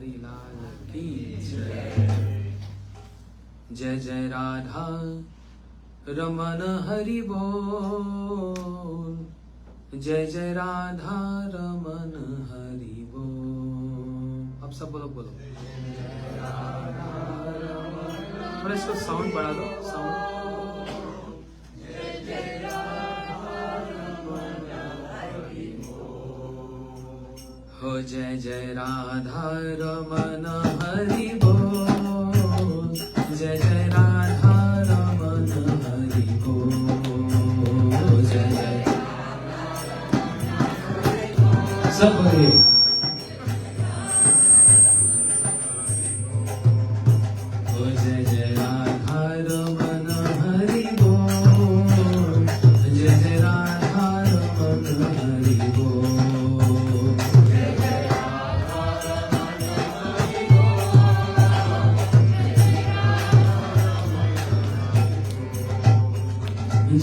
बिहारी लाल की जय। जय जय राधा रमन हरि बोल, जय जय राधा रमन हरि बोल। अब सब बोलो बोलो। थोड़ा इसको साउंड बढ़ा दो, साउंड। हो जय जय राधा रमन हरि बोल, जय जय राधा रमन हरि बोल, जय जय सब बोलिए। हो जय जय राधा रमन हरि बोल, जय जय राधा रमन हरि बोल।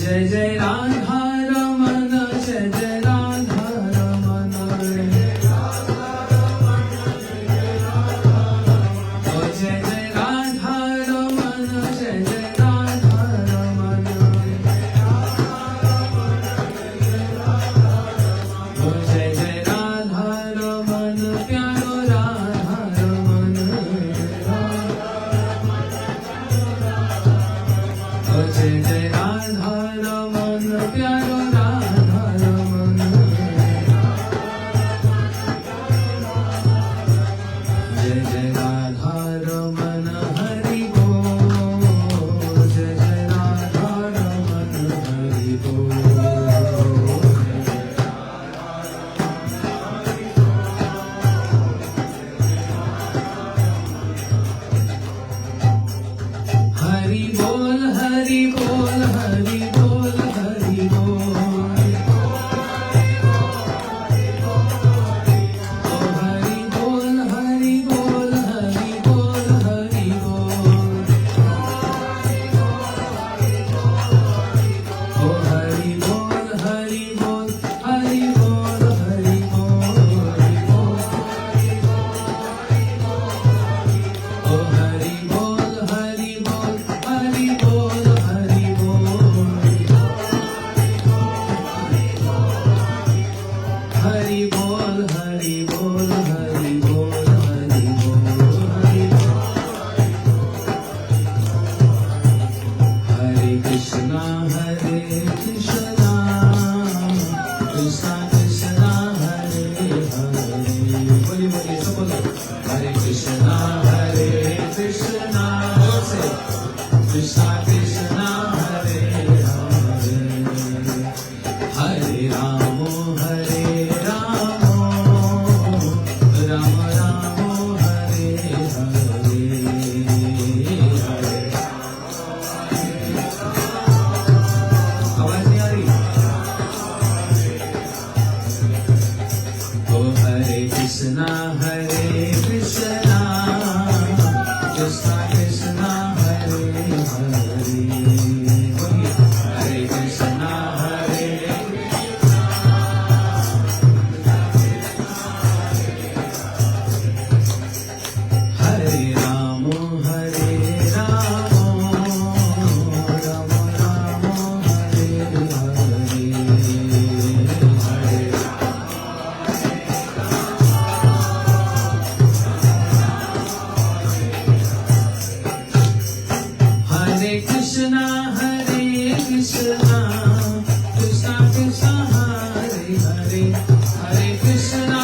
जय जय राधा रमन, जय जय राधा रमन, ओ जय जय राधा रमन, जय जय राधा रमन, ओ जय जय राधा रमन, प्यारो राधा रमन, ओ जय जय राधा रमन, प्यारो राधा रमन, जय जय राधा रमन हरि बोल, जय जय राधा रमन हरि बोल। हरि बोल हरि बोल हरि बोल हरि बोल, ओ हरि बोल हरि बोल हरि बोल हरि बोल, ओ हरि बोल हरि बोल हरि बोल हरि बोल, ओ हरि बोल हरि बोल हरि बोल हरि बोल, हरि बोल हरि बोल हरि बोल हरि बोल, हरे कृष्णा कृष्णा कृष्णा हरे हरे, बोलिए बोलिए सब बोलो। हरे कृष्णा कृष्णा कृष्णा हरे हरे, हरे राम राम राम हरे हरे, हरे आवाज नहीं आ रही। ओ हरे कृष्णा कृष्णा कृष्णा हरे हरे, बोलिए हरे कृष्णा हरे राम राम राम हरे हरे, हरे हरे कृष्णा कृष्णा कृष्णा हरे हरे, हरे Krishna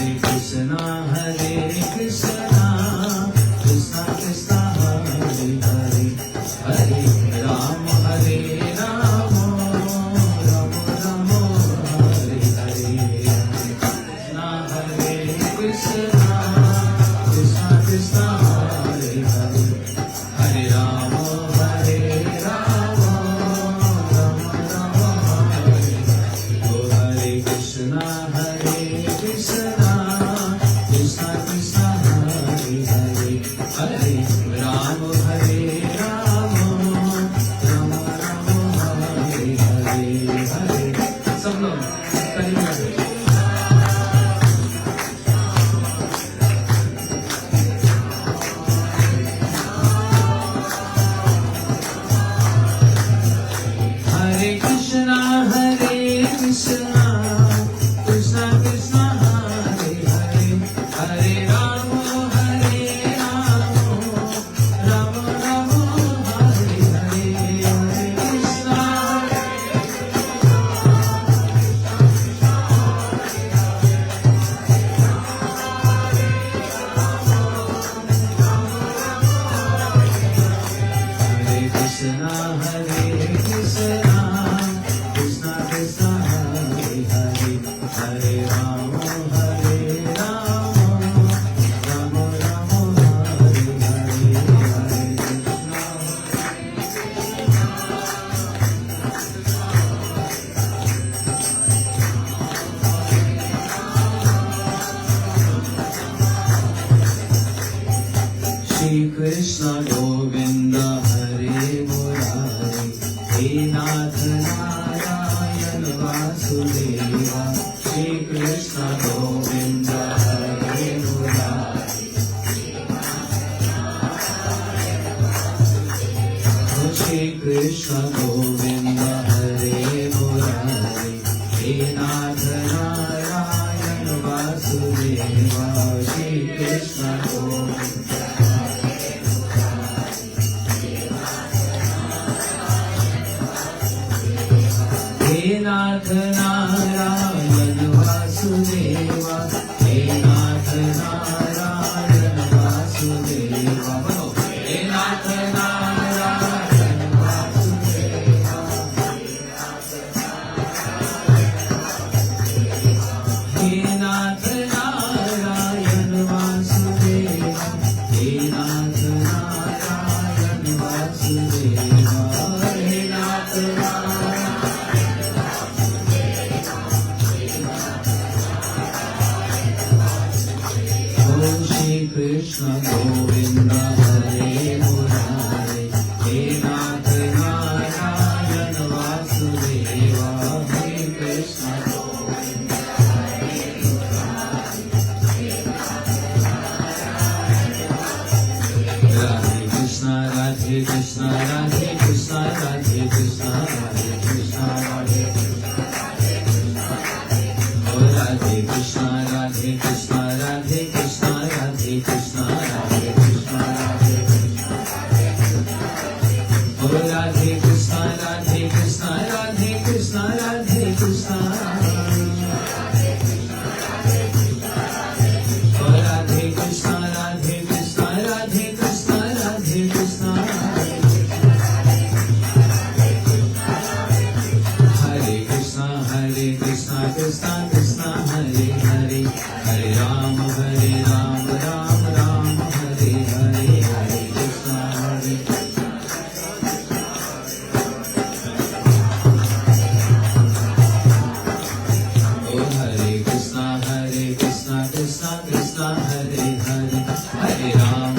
Krishna Krishna Krishna Hare Hare Hare Ram Hare Ram Ram Ram Hare Hare Hare Krishna Krishna Krishna Hare Hare Hare Ram Hare Ram Ram Ram Hare Hare Hare Krishna Krishna Krishna Krishna Hare Hare Hare Ram Hare Ram Ram Ram Hare Hare Hare सब लोग ताली बजाते हैं। Hare Krishna Krishna Krishna Krishna Hare Hare Hare Ram Hare Ram Ram Ram Hare Hare Hare Krishna Hare Krishna Krishna Krishna Hare Hare Hare Ram Hare Ram Ram Ram Hare Hare Hare Krishna Shri Krishna Govinda Hare Murari He Nath Narayan Vasudeva Shri Krishna Govinda Hare Murari Shri Krishna Govinda Hare Murari He Nath Narayan Vasudeva Shri Krishna Govinda He Nath Narayan Vasudeva He Nath Narayan Vasudeva He Nath Narayan Vasudeva He Nath Narayan Vasudeva He Nath Narayan Vasudeva He Nath Narayan Shri Krishna Govinda Hare Murari He Nath Narayan Vasudeva Hare Krishna Govinda Radhe Krishna Radhe Krishna Radhe Krishna Radhe Krishna Radhe Krishna Radhe Radhe Krishna Radhe Krishna Radhe Krishna Radhe Krishna Radhe Krishna Radhe Radhe Krishna Radhe Krishna Radhe Krishna Radhe Krishna Radhe Krishna Radhe Krishna Radhe Krishna Radhe Krishna Hare Krishna Krishna Krishna Hare Hare Hare Ram Ram Ram Hare Hare Hare Krishna Oh Hare Krishna Krishna Krishna Hare Hare Hare Ram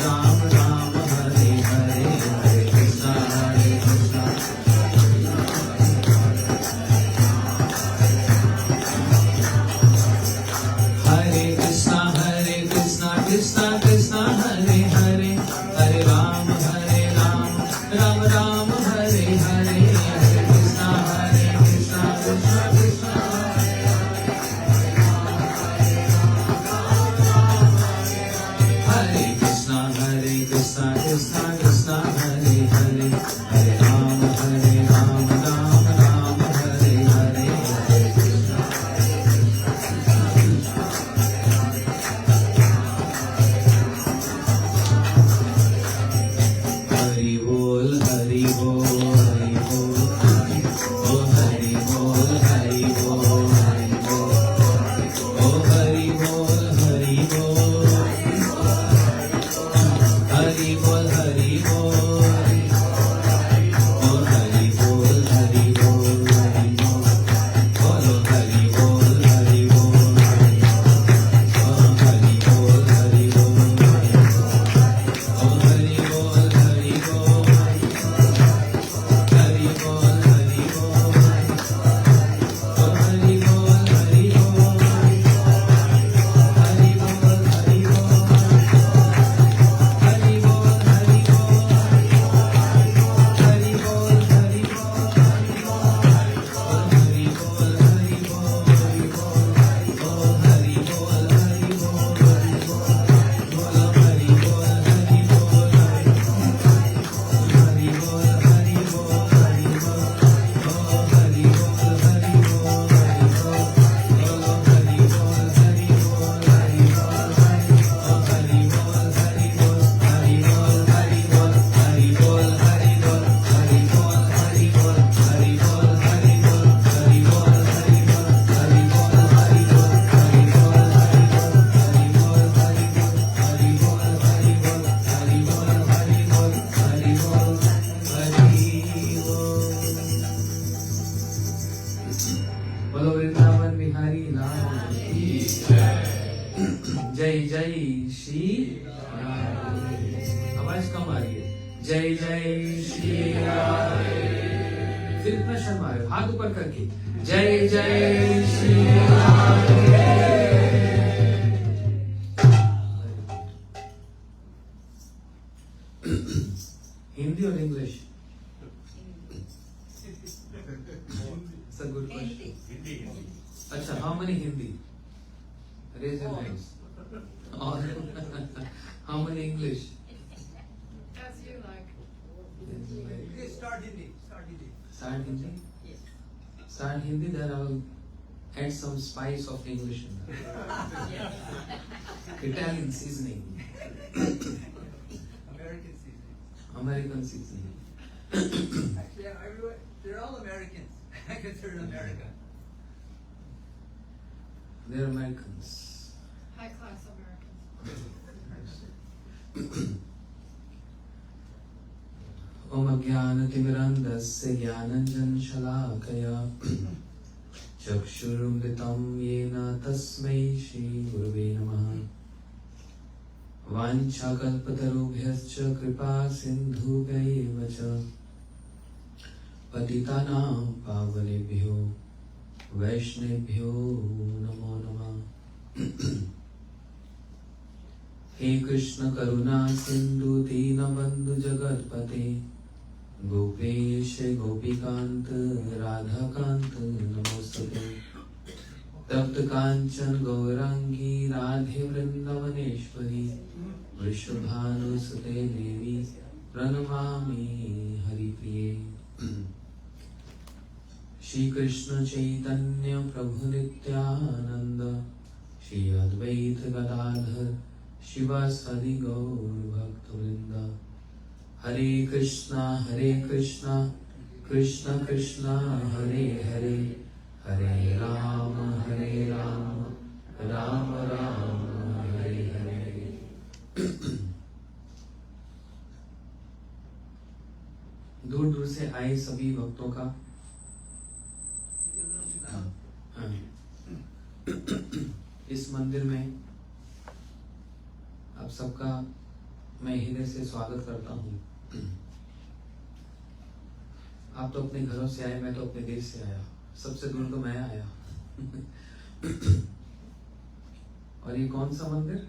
Ram Ram Hare Hare Hare Krishna Hare Krishna जय जय श्री राधे। आवाज कम आ रही है। जय जय श्री राधे। फिर इतना शर्म आ रहे हो, हाथ ऊपर करके जय जय श्री राधे। हिंदी और English? It's a good question. अच्छा, how many Hindi? Raise your hands. Or how many English? As you like. Start Hindi. Start Hindi? Yes. Start Hindi, then I will add some spice of English in that. Italian seasoning. American season. American seasoning. Actually, everyone, they're all Americans. Because they're in America. They're Americans. High class Americans. Om Ajnanatimmirandasya Jnananjanशलाकया चक्षुरुन्मिलितं येन तस्मै श्रीगुरवे नमः। वाञ्छाकल्पतरुभ्यश्च कृपा सिन्धुभ्यैव च पतितानां पावनेभ्यो वैष्णवेभ्यो नमो नमः। हे कृष्ण करुणा सिंधु दीनबंधु जगतपते गोपेश गोपीकांत राधाकांत नमोस्तुते। तप्त कांचन गौरांगी राधे वृंदावनेश्वरी वृषभानुसुते देवी प्रणमामि हरिप्रिये। श्री कृष्ण चैतन्य प्रभु नित्यानंद श्री अद्वैत गदाधर शिवासादि गौर भक्तवृंद। हरे कृष्णा कृष्ण कृष्णा हरे हरे हरे राम राम राम हरे हरे। दूर दूर से आए सभी भक्तों का इस मंदिर में आप सबका मैं हृदय से स्वागत करता हूँ। आप तो अपने घरों से आए, मैं तो अपने देश से आया, सबसे दूर तो मैं आया। और ये कौन सा मंदिर?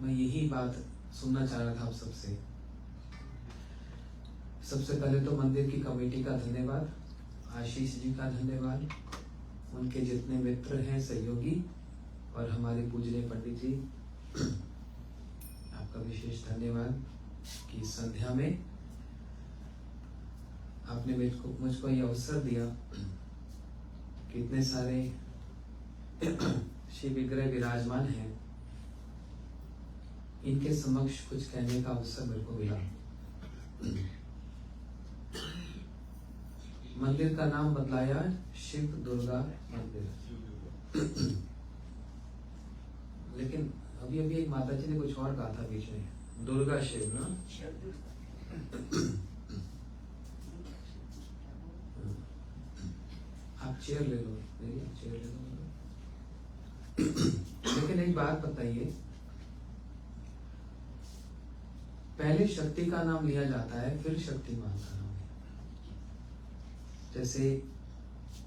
मैं यही बात सुनना चाह रहा था आप सबसे। सबसे पहले तो मंदिर की कमेटी का धन्यवाद, आशीष जी का धन्यवाद, उनके जितने मित्र हैं सहयोगी और हमारे पूजनीय पंडित जी, आपका विशेष धन्यवाद कि संध्या में आपने मुझको ये अवसर दिया कि इतने सारे शिव विग्रह विराजमान हैं, इनके समक्ष कुछ कहने का अवसर मेरे को मिला। मंदिर का नाम बदलाया शिव दुर्गा मंदिर, लेकिन अभी अभी एक माता जी ने कुछ और कहा था बीच में, दुर्गा शिव ना। आप चेयर ले लो, चेयर ले लो। लेकिन एक बात बताइए, पहले शक्ति का नाम लिया जाता है, फिर शक्तिमान का नाम। जैसे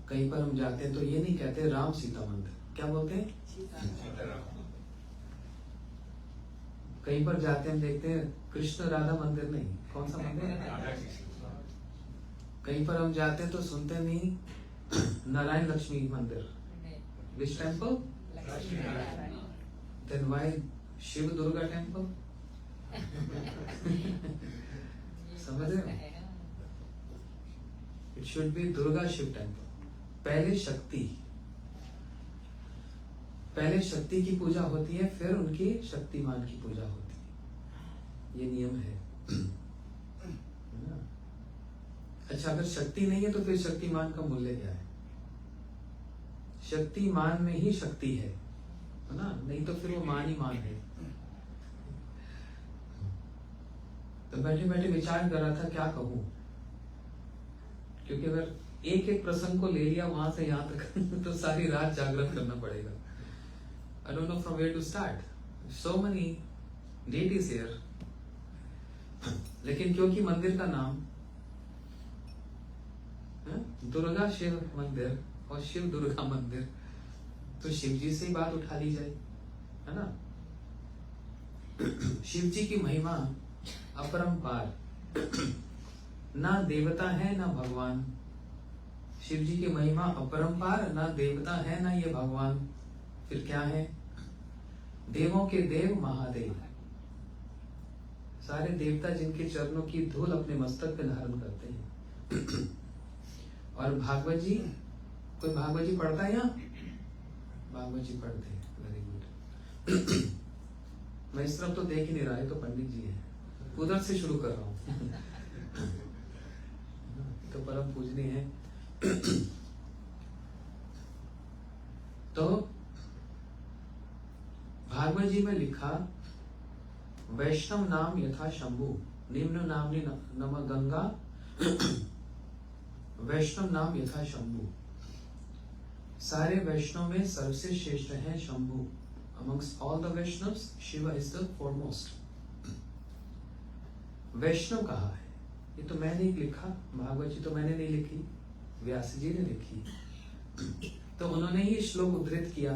कहीं पर हम जाते हैं तो ये नहीं कहते राम सीता मंदिर, क्या बोलते हैं? कहीं पर जाते हैं देखते हैं कृष्ण राधा मंदिर, नहीं, कौन सा मंदिर? कहीं पर हम जाते हैं तो सुनते नहीं नारायण लक्ष्मी मंदिर। Which temple? Then why Shiv Durga temple? समझ रहे हो? It should be Durga Shiv temple. पहले शक्ति की पूजा होती है, फिर उनकी शक्तिमान की पूजा होती है, ये नियम है। अच्छा, अगर शक्ति नहीं है तो फिर शक्तिमान का मूल्य क्या है? शक्तिमान में ही शक्ति है ना, नहीं तो फिर वो मान ही मान है। तो बैठे बैठे विचार कर रहा था क्या कहूं, क्योंकि अगर एक एक प्रसंग को ले लिया वहां से यहाँ तक तो सारी रात जागरण करना पड़ेगा। I don't know from where to start. So many deities here. लेकिन क्योंकि मंदिर का नाम दुर्गा शिव मंदिर और शिव दुर्गा मंदिर, तो शिव जी से ही बात उठा ली जाए, है ना। शिव जी की महिमा अपरंपार, ना देवता है ना भगवान। शिव जी की महिमा अपरंपार, ना देवता है ना ये भगवान, फिर क्या है? देवों के देव महादेव। सारे देवता जिनके चरणों की धूल अपने मस्तक पे धारण करते हैं। और भागवत जी, कोई भागवत जी पढ़ता है यहाँ? भागवत जी पढ़ते हैं, वेरी गुड। मैं इस तरफ तो देख ही नहीं रहा है, तो पंडित जी है, उधर से शुरू कर रहा हूँ। तो परम पूजनीय है। तो भागवत जी में लिखा, वैष्णव नाम यथा शंभु निम्न नामनी नम गंगा, वैष्णव नाम यथा शंभु। सारे वैष्णव में सबसे श्रेष्ठ है Shambhu. Amongst all the Vaishnavas, Shiva is the foremost. वैष्णव कहा है, ये तो मैंने ही लिखा, भागवत जी तो मैंने नहीं लिखी, व्यास जी ने लिखी। तो उन्होंने ही श्लोक उद्धृत किया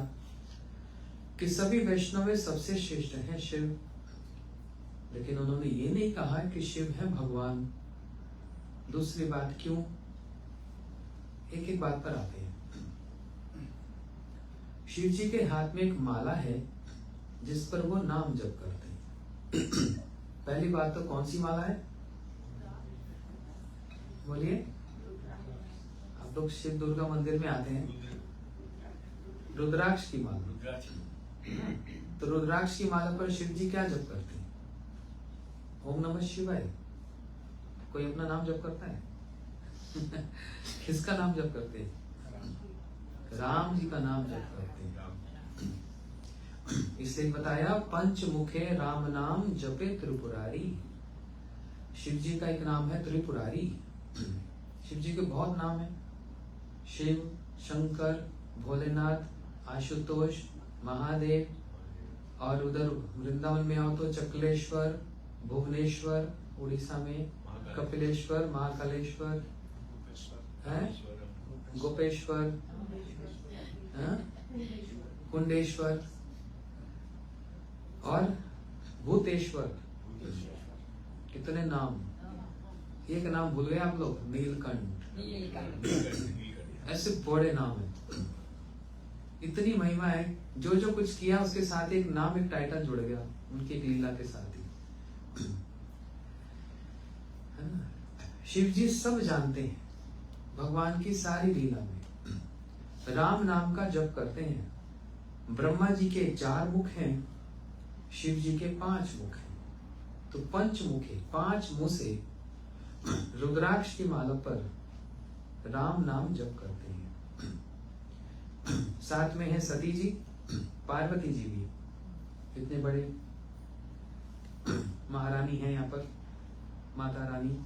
कि सभी वैष्णव में सबसे श्रेष्ठ है शिव। लेकिन उन्होंने ये नहीं कहा कि शिव है भगवान। दूसरी बात क्यों? एक एक बात पर आते हैं। शिव जी के हाथ में एक माला है जिस पर वो नाम जप करते हैं। पहली बात तो कौन सी माला है? बोलिए। आप लोग शिव दुर्गा मंदिर में आते हैं, रुद्राक्ष की माला। तो रुद्राक्ष की माला पर शिव जी क्या जप करते हैं? ओम नमः शिवाय। कोई अपना नाम जप करता है? किसका नाम जप करते हैं? राम जी का नाम जप करते हैं। इसलिए बताया, पंचमुखे राम नाम जपे त्रिपुरारी। शिव जी का एक नाम है त्रिपुरारी। शिव जी के बहुत नाम है, शिव, शंकर, भोलेनाथ, आशुतोष, महादेव, और उधर वृंदावन में आओ तो चकलेश्वर, भुवनेश्वर, उड़ीसा में कपिलेश्वर, महाकालेश्वर, गोपेश्वर, कुंडेश्वर और भूतेश्वर। कितने नाम! एक नाम भूल गए आप लोग, नीलकंठ। ऐसे बड़े नाम है, इतनी महिमा है। जो जो कुछ किया उसके साथ एक नाम, एक टाइटल जुड़ गया उनकी एक लीला के साथ ही। शिव जी सब जानते हैं भगवान की सारी लीला में। राम नाम का जप करते हैं। ब्रह्मा जी के 4 मुख हैं, शिव जी के 5 मुख हैं। तो पंचमुखे, 5 मुंह से रुद्राक्ष की माला पर राम नाम जप करते हैं। साथ में है सती जी, पार्वती जी भी, इतने बड़े महारानी है यहाँ पर, माता रानी,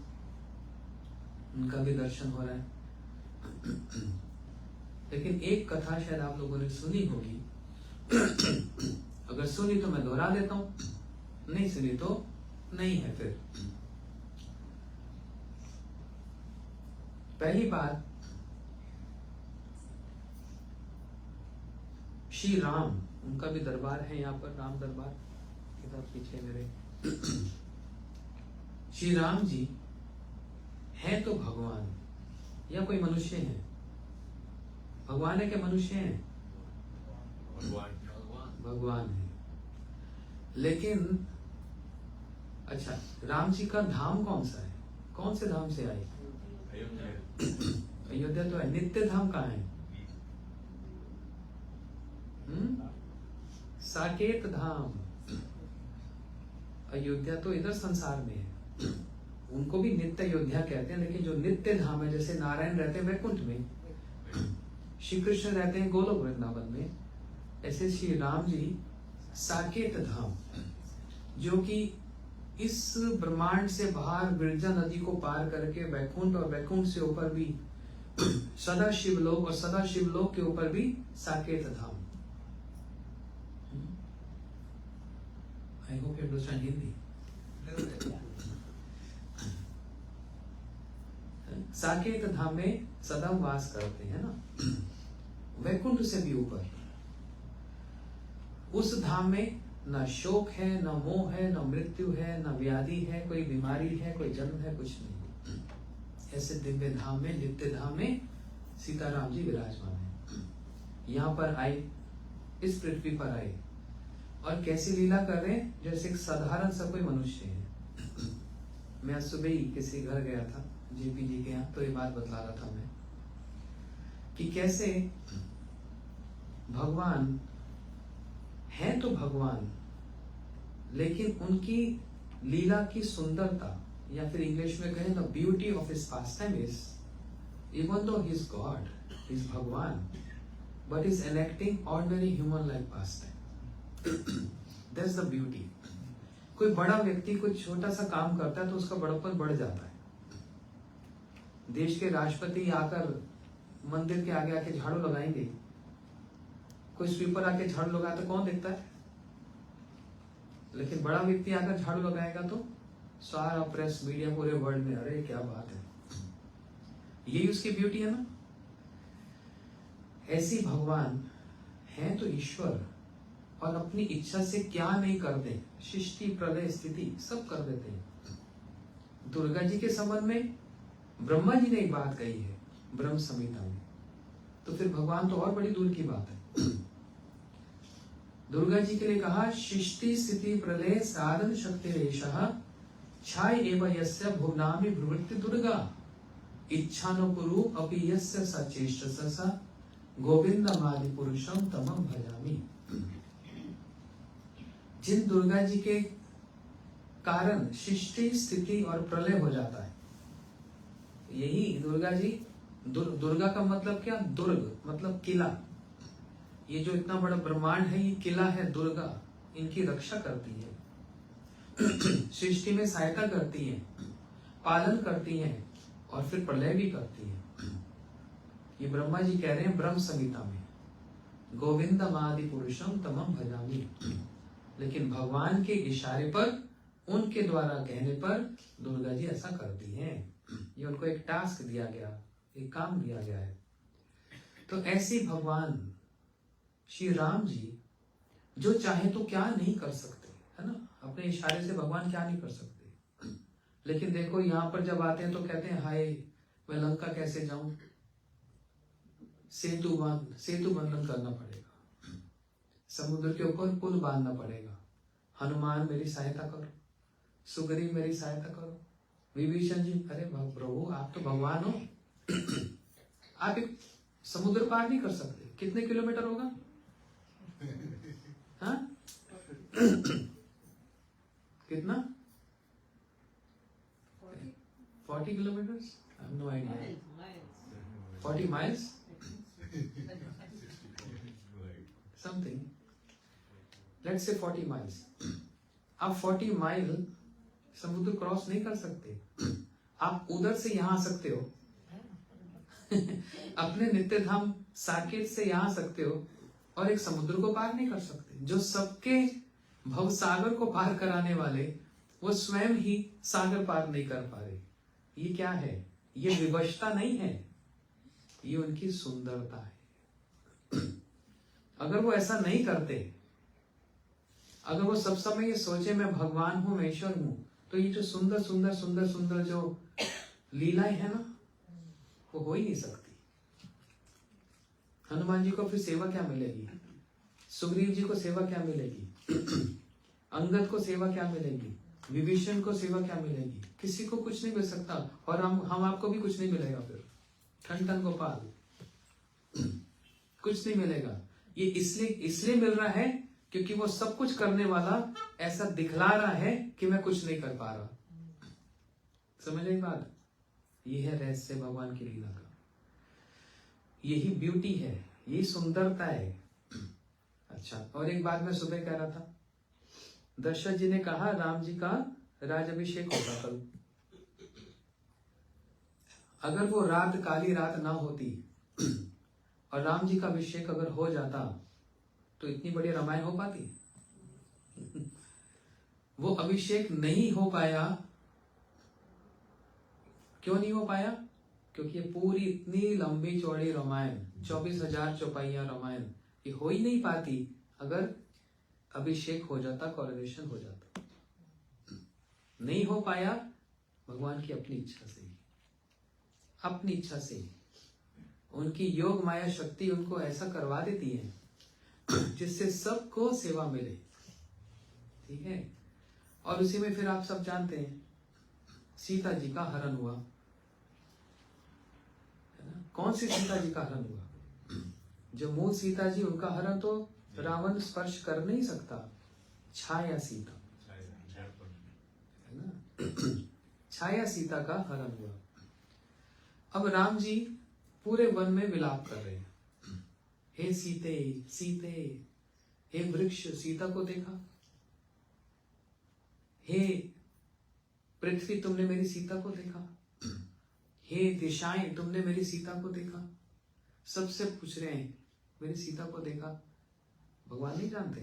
उनका भी दर्शन हो रहा है। लेकिन एक कथा शायद आप लोगों ने सुनी होगी। अगर सुनी तो मैं दोहरा देता हूं, नहीं सुनी तो नहीं है। फिर पहली बात, श्री राम, उनका भी दरबार है यहाँ पर, राम दरबार इधर पीछे मेरे। श्री राम जी है तो भगवान या कोई मनुष्य है? भगवान है क्या मनुष्य है? भगवान है। लेकिन अच्छा, राम जी का धाम कौन सा है? कौन से धाम से आए? अयोध्या तो है। नित्य धाम कहाँ है? साकेत धाम। अयोध्या तो इधर संसार में है, उनको भी नित्य अयोध्या कहते हैं। लेकिन जो नित्य धाम है, जैसे नारायण रहते हैं वैकुंठ में, श्री कृष्ण रहते हैं गोलोक वृंदावन में, ऐसे श्री राम जी साकेत धाम, जो कि इस ब्रह्मांड से बाहर विरजा नदी को पार करके वैकुंठ, और वैकुंठ से ऊपर भी सदा शिवलोक, और सदा शिवलोक के ऊपर भी Saket Dham. I hope you understand Hindi. Saket Dham में सदा वास करते हैं ना, वैकुंठ से भी ऊपर। उस धाम में न शोक है, न मोह है, न मृत्यु है, न व्याधि है, कोई बीमारी है, कोई जन्म है, कुछ नहीं। ऐसे दिव्य धाम में, नित्य धाम में सीताराम जी विराजमान है। यहाँ पर आए, इस पृथ्वी पर आए, और कैसी लीला कर रहे हैं, जैसे एक साधारण सा कोई मनुष्य है। मैं आज सुबह ही किसी घर गया था, जेपी जी के यहाँ, तो ये बात बतला रहा था मैं कि कैसे भगवान है तो भगवान, लेकिन उनकी लीला की सुंदरता, या फिर इंग्लिश में कहें तो beauty of his pastime is, even though he is God, he is भगवान, but is enacting ordinary human like pastime. That's the beauty. कोई बड़ा व्यक्ति कुछ छोटा सा काम करता है तो उसका बड़प्पन बढ़ जाता है। देश के राष्ट्रपति आकर मंदिर के आगे आके झाड़ू लगाएंगे, कोई स्वीपर आके झाड़ू लगाता, कौन देखता है? लेकिन बड़ा व्यक्ति आकर झाड़ू लगाएगा तो सारा प्रेस, मीडिया, पूरे वर्ल्ड में, अरे क्या बात है। यही उसकी ब्यूटी है ना। ऐसी भगवान है तो ईश्वर, और अपनी इच्छा से क्या नहीं करते, सृष्टि, प्रलय, स्थिति सब कर देते हैं। दुर्गा जी के संबंध में ब्रह्मा जी ने एक बात कही है ब्रह्म संहिता में, तो फिर भगवान तो और बड़ी दूर की बात है। दुर्गा जी के लिए कहा, सृष्टि स्थिति प्रलय साधन शक्ति रेशः छाय एव यस्य भुवनामि प्रवृत्ति दुर्गा इच्छानुपुरु अपि यस्य सचेष्टस गोविंदमादि पुरुषम तमं भजामि। जिन दुर्गा जी के कारण सृष्टि, स्थिति और प्रलय हो जाता है, यही दुर्गा जी, दुर्गा का मतलब क्या? दुर्ग मतलब किला। ये जो इतना बड़ा ब्रह्मांड है, ये किला है दुर्गा, इनकी रक्षा करती है, सृष्टि में सहायता करती है, पालन करती है, और फिर प्रलय भी करती है। ये ब्रह्मा जी कह रहे हैं ब्रह्म संहिता में, गोविंदमादि पुरुषम तमं भजामि। लेकिन भगवान के इशारे पर, उनके द्वारा कहने पर दुर्गा जी ऐसा करती हैं। ये उनको एक टास्क दिया गया, एक काम दिया गया है। तो ऐसे भगवान श्री राम जी जो चाहे तो क्या नहीं कर सकते, है ना। अपने इशारे से भगवान क्या नहीं कर सकते। लेकिन देखो यहाँ पर जब आते हैं तो कहते हैं, हाय मैं लंका कैसे जाऊं, सेतु बंधन करना पड़ेगा, समुद्र के ऊपर पुल बांधना पड़ेगा, हनुमान मेरी सहायता करो, सुग्रीव मेरी सहायता करो, विभीषण जी, अरे प्रभु आप तो भगवान हो, आप एक समुद्र पार नहीं कर सकते। कितने किलोमीटर होगा? हाँ कितना? 40 kilometre? I have no idea. 40 miles? Something. Let's say 40 miles. आप 40 माइल समुद्र क्रॉस नहीं कर सकते। आप उधर से यहाँ आ सकते हो अपने नित्य धाम साकेत से यहाँ आ सकते हो, और एक समुद्र को पार नहीं कर सकते। जो सबके भवसागर को पार कराने वाले, वो स्वयं ही सागर पार नहीं कर पा रहे। ये क्या है? ये विवशता नहीं है, ये उनकी सुंदरता है। अगर वो ऐसा नहीं करते, अगर वो सब समय ये सोचे मैं भगवान हूं, मैं ईश्वर हूं, तो ये जो सुंदर सुंदर सुंदर सुंदर जो लीलाएं है ना, वो हो ही नहीं सकती। हनुमान जी को फिर सेवा क्या मिलेगी? सुग्रीव जी को सेवा क्या मिलेगी? अंगद को सेवा क्या मिलेगी? विभीषण को सेवा क्या मिलेगी? किसी को कुछ नहीं मिल सकता, और हम आपको भी कुछ नहीं मिलेगा। फिर ठन ठन गोपाल कुछ नहीं मिलेगा। ये इसलिए मिल रहा है क्योंकि वो सब कुछ करने वाला ऐसा दिखला रहा है कि मैं कुछ नहीं कर पा रहा। समझ रही बात? ये है रहस्य भगवान की लीला का। यही ब्यूटी है, यही सुंदरता है। अच्छा, और एक बात मैं सुबह कह रहा था, दशरथ जी ने कहा राम जी का राज अभिषेक होगा कल। अगर वो रात काली रात ना होती और राम जी का अभिषेक अगर हो जाता तो इतनी बड़ी रामायण हो पाती? वो अभिषेक नहीं हो पाया। क्यों नहीं हो पाया? क्योंकि ये पूरी इतनी लंबी चौड़ी रामायण, 24,000 चौपाइयां रामायण, ये हो ही नहीं पाती अगर अभिषेक हो जाता, कोरोनेशन हो जाता। नहीं हो पाया भगवान की अपनी इच्छा से, अपनी इच्छा से। उनकी योग माया शक्ति उनको ऐसा करवा देती है जिससे सबको सेवा मिले। ठीक है। और उसी में फिर आप सब जानते हैं सीता जी का हरण हुआ, है ना? कौन सी सीता जी का हरण हुआ? जो मूल सीता जी, उनका हरण तो रावण स्पर्श कर नहीं सकता। छाया सीता, है ना? छाया सीता का हरण हुआ। अब राम जी पूरे वन में विलाप कर रहे हैं, हे सीते सीते, हे वृक्ष सीता को देखा, हे पृथ्वी तुमने मेरी सीता को देखा, हे दिशाएं तुमने मेरी सीता को देखा। सबसे पूछ रहे हैं मेरी सीता को देखा। भगवान नहीं जानते?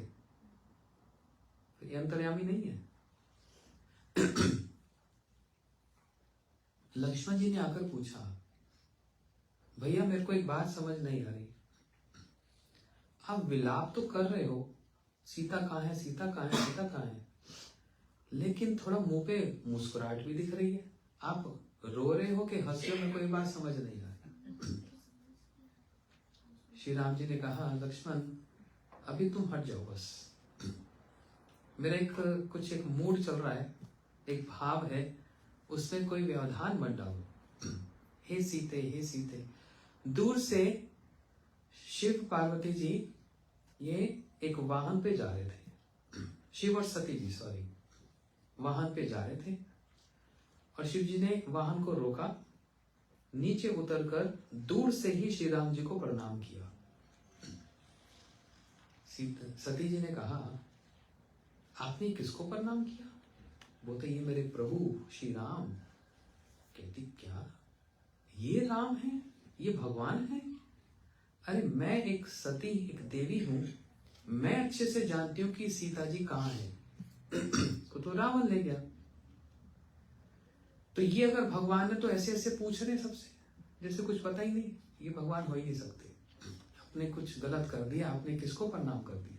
तो ये अंतर्यामी नहीं है? लक्ष्मण जी ने आकर पूछा, भैया मेरे को एक बात समझ नहीं आ रही, आप विलाप तो कर रहे हो, सीता कहाँ है, सीता कहाँ है, सीता कहाँ है, लेकिन थोड़ा मुंह पे मुस्कुराहट भी दिख रही है। आप रो रहे हो कि हंस रहे हो, मेरे को ये बात समझ नहीं आ रही। श्री राम जी ने कहा, लक्ष्मण अभी तुम हट जाओ बस, मेरा एक मूड चल रहा है, एक भाव है, उसमें कोई व्यवधान मत डालो। हे सीते, हे सीते। दूर से शिव पार्वती जी ये एक वाहन पे जा रहे थे, शिव और सती जी सॉरी, वाहन पे जा रहे थे, और शिव जी ने वाहन को रोका, नीचे उतरकर दूर से ही श्री राम जी को प्रणाम किया। सती जी ने कहा, आपने किसको प्रणाम किया? बोलते ये मेरे प्रभु श्री राम। कहती क्या ये राम है, ये भगवान है? अरे मैं एक सती, एक देवी हूं, मैं अच्छे से जानती हूं कि सीता जी कहाँ है। को तो रावण ले गया। तो ये अगर भगवान है तो ऐसे ऐसे पूछ रहे सबसे, जैसे कुछ पता ही नहीं। ये भगवान हो ही नहीं सकते, आपने कुछ गलत कर दिया, आपने किसको प्रणाम कर दिया?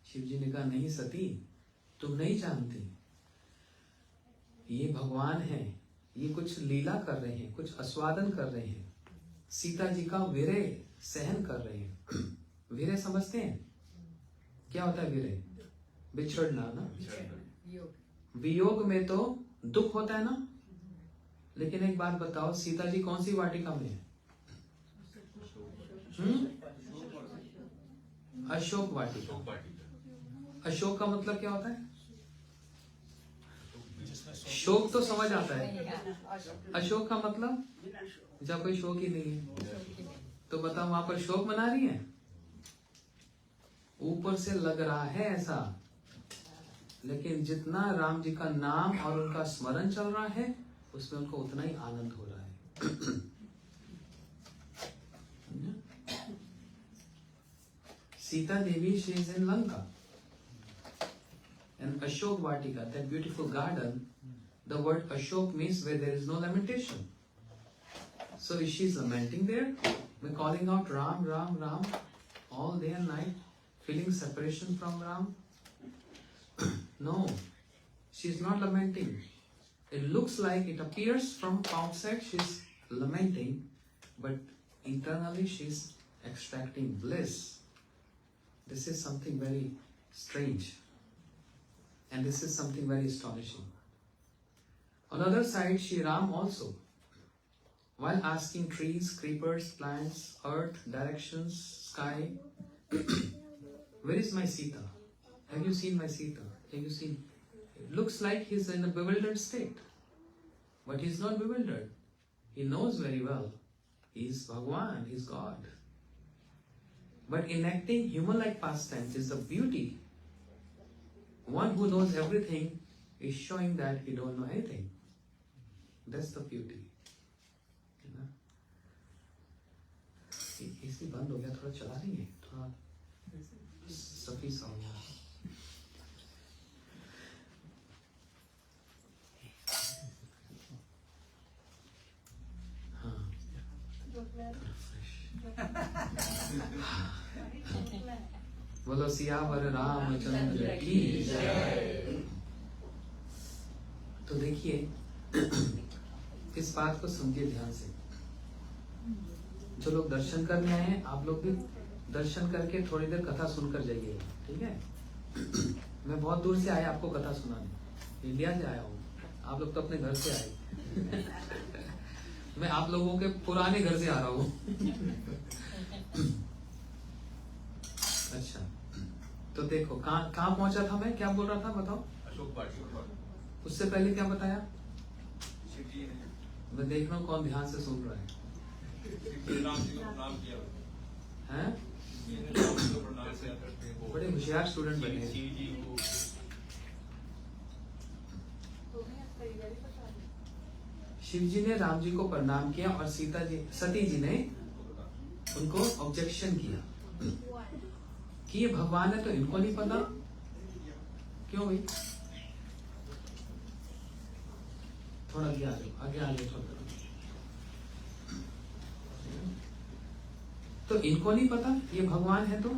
शिव जी ने कहा, नहीं सती, तुम नहीं जानती, ये भगवान है, ये कुछ लीला कर रहे हैं, कुछ आस्वादन कर रहे हैं, सीता जी का विरह सहन कर रहे हैं। विरह समझते हैं? क्या होता है विरह? बिछड़ना ना। वियोग में तो दुख होता है ना। लेकिन एक बात बताओ, सीता जी कौन सी वाटिका में है? अशोक वाटिका। अशोक का मतलब क्या होता है? शोक तो समझ आता है, अशोक का मतलब जब कोई शोक ही नहीं है। तो बताओ वहां पर शोक मना रही है? ऊपर से लग रहा है ऐसा, लेकिन जितना राम जी का नाम और उनका स्मरण चल रहा है, उसमें उनको उतना ही आनंद हो रहा है। Sita Devi, she is in Lanka, and Ashok Vatika, that beautiful garden. The word Ashok means where there is no lamentation. So she is lamenting there, by calling out Ram, Ram, Ram, all day and night, feeling separation from Ram. No, she is not lamenting. It looks like, it appears from outside she is lamenting, but internally she is extracting bliss. This is something very strange, and this is something very astonishing. On the other side, Shri Ram also, while asking trees, creepers, plants, earth, directions, sky, where is my Sita? Have you seen my Sita? Have you seen? It looks like he's in a bewildered state, but he's not bewildered. He knows very well. He's Bhagwan, he's God. But enacting human-like pastimes is the beauty. One who knows everything is showing that he don't know anything. That's the beauty, है ना। AC बंद हो गया, थोड़ा चला देंगे, थोड़ा सफी सा हो गया। बोलो सियावर रामचंद्र की जय। तो देखिए, इस बात को समझिए ध्यान से। जो लोग दर्शन करने आए हैं, आप लोग भी दर्शन करके थोड़ी देर कथा सुनकर जाइएगा, ठीक है। मैं बहुत दूर से आया आपको कथा सुनाने, इंडिया से आया हूँ, आप लोग तो अपने घर से आए। मैं आप लोगों के पुराने घर से आ रहा हूँ। अच्छा, तो देखो कहाँ पहुंचा था मैं, क्या बोल रहा था बताओ। अशोक पार्टी। उससे पहले क्या बताया, मैं देख रहा हूँ कौन ध्यान से सुन रहा है। राम जी को प्रणाम किया हैं? राम जी को प्रणाम किया करते हैं वो। बड़े होशियार स्टूडेंट बने हैं। शिव जी को शिव जी ने राम जी को प्रणाम किया और सती जी ने उनको ऑब्जेक्शन किया कि ये भगवान है तो इनको नहीं पता क्यों भाई। थोड़ा आगे आ जाओ, आगे आ जाओ थोड़ा। तो इनको नहीं पता ये भगवान है, तो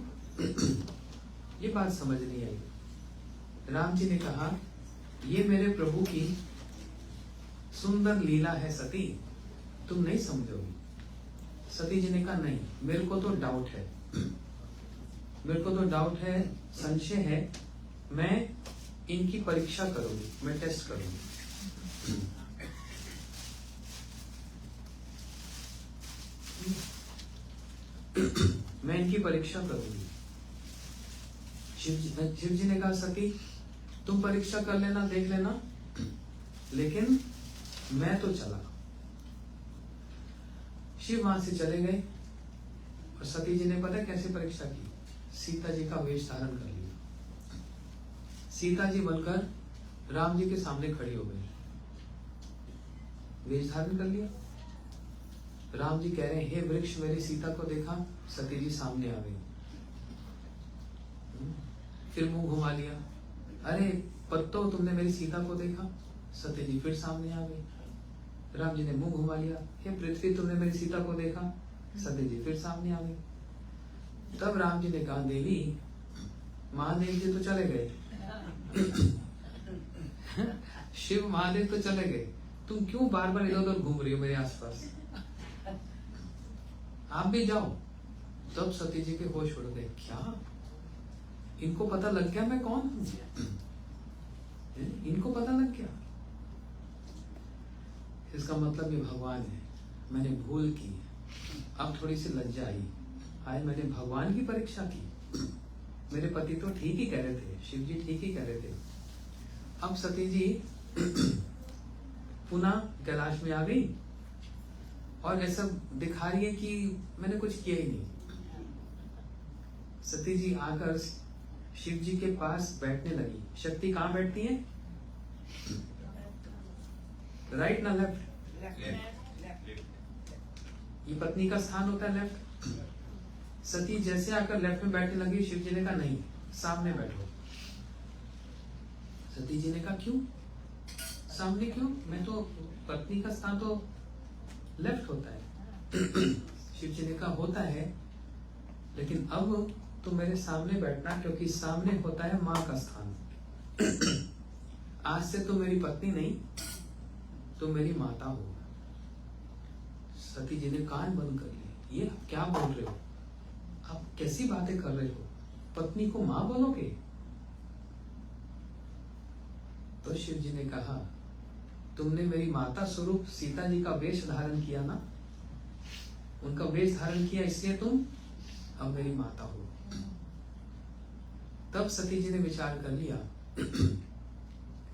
ये बात समझ नहीं आई। राम जी ने कहा ये मेरे प्रभु की सुंदर लीला है सती, तुम नहीं समझोगी। सती जी ने कहा नहीं, मेरे को तो डाउट है, मेरे को तो डाउट है, संशय है, मैं इनकी परीक्षा करूंगी, मैं टेस्ट करूंगी। मैं इनकी परीक्षा करूंगी। शिव जी ने कहा सती तुम परीक्षा कर लेना, देख लेना, लेकिन मैं तो चला। शिव वहां से चले गए और सती जी ने पता कैसे परीक्षा की, सीता जी का वेश धारण कर लिया। सीता जी बनकर राम जी के सामने खड़ी हो गई, वेश धारण कर लिया। राम जी कह रहे हैं हे वृक्ष मेरी सीता को देखा, सती जी सामने आ गई। फिर मुंह घुमा लिया, अरे पत्तों तुमने मेरी सीता को देखा, सती जी फिर सामने आ गई। राम जी ने मुंह घुमा लिया, हे पृथ्वी तुमने मेरी सीता को देखा, सती जी फिर सामने आ गई। तब राम जी ने कहा देवी, महादेव जी तो चले गए, शिव महादेव तो चले गए, तुम क्यों बार बार इधर उधर घूम रही हो मेरे आसपास, आप भी जाओ। तब सती जी के होश उड़ गए, क्या इनको पता लग गया मैं कौन हूं, इनको पता लग गया, इसका मतलब ये भगवान है, मैंने भूल की, अब थोड़ी सी लज्जा आई, आज मैंने भगवान की परीक्षा की। मेरे पति तो ठीक ही कह रहे थे, शिव जी ठीक ही कह रहे थे। अब सती जी पुनः कैलाश में आ गई और ऐसा दिखा रही है कि मैंने कुछ किया ही नहीं। सती जी आकर शिव जी के पास बैठने लगी। शक्ति कहाँ बैठती है, राइट ना लेफ्ट? ये पत्नी का स्थान होता है लेफ्ट। सती जैसे आकर लेफ्ट में बैठने लगी, शिव जी ने कहा नहीं सामने बैठो। सती जी ने कहा क्यों सामने क्यों, मैं तो पत्नी का स्थान तो लेफ्ट होता है। शिव जी ने कहा होता है, लेकिन अब तो मेरे सामने बैठना, क्योंकि सामने होता है माँ का स्थान। आज से तो मेरी पत्नी नहीं, तो मेरी माता हो। सती जी ने कान बंद कर लिए, ये आप क्या बोल रहे हो, आप कैसी बातें कर रहे हो, पत्नी को माँ बोलोगे? तो शिव जी ने कहा तुमने मेरी माता स्वरूप सीता जी का वेश धारण किया ना, उनका वेश धारण किया, इसलिए तुम अब मेरी माता हो। तब सती जी ने विचार कर लिया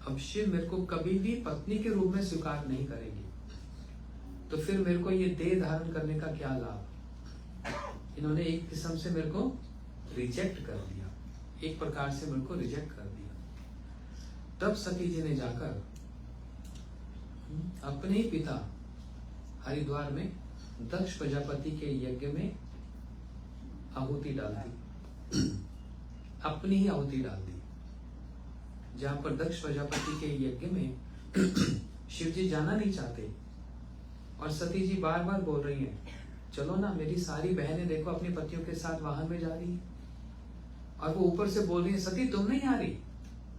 अब शिव मेरे को कभी भी पत्नी के रूप में स्वीकार नहीं करेगी, तो फिर मेरे को ये देह धारण करने का क्या लाभ। इन्होंने एक किस्म से मेरे को रिजेक्ट कर दिया, एक प्रकार से मेरे को रिजेक्ट कर दिया। तब सती जी ने जाकर अपने ही पिता हरिद्वार में दक्ष प्रजापति के यज्ञ में आहुति डाल दी, अपनी ही आहुति डाल दी। जहां पर दक्ष प्रजापति के यज्ञ में शिव जी जाना नहीं चाहते और सती जी बार बार बोल रही हैं, चलो ना, मेरी सारी बहनें देखो अपने पतियों के साथ वाहन में जा रही है, और वो ऊपर से बोल रही है, सती तुम नहीं आ रही?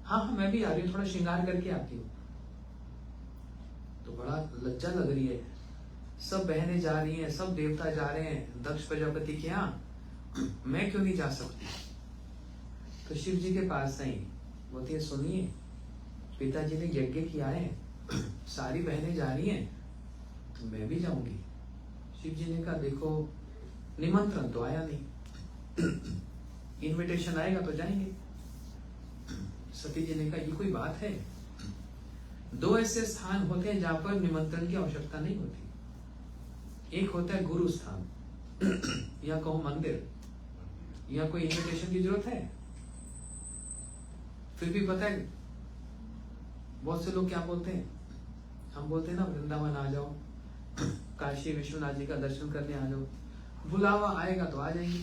हाँ हाँ मैं भी आ रही हूँ, थोड़ा श्रृंगार करके आती हूँ। तो बड़ा लज्जा लग रही है, सब बहनें जा रही हैं, सब देवता जा रहे हैं दक्ष प्रजापति के यहाँ, मैं क्यों नहीं जा सकती? तो शिव जी के पास नहीं बोलती है, सुनिए पिताजी ने यज्ञ किया है, सारी बहनें जा रही हैं तो मैं भी जाऊंगी। शिव जी ने कहा, देखो निमंत्रण तो आया नहीं, इनविटेशन आएगा तो जाएंगे। सती जी ने कहा, ये कोई बात है? दो ऐसे स्थान होते हैं जहां पर निमंत्रण की आवश्यकता नहीं होती। एक होता है गुरु स्थान या कहो मंदिर, या कोई इनविटेशन की जरूरत है? फिर भी पता है बहुत से लोग क्या बोलते हैं, हम बोलते हैं ना वृंदावन आ जाओ, काशी विश्वनाथ जी का दर्शन करने आ जाओ, बुलावा आएगा तो आ जाएंगे।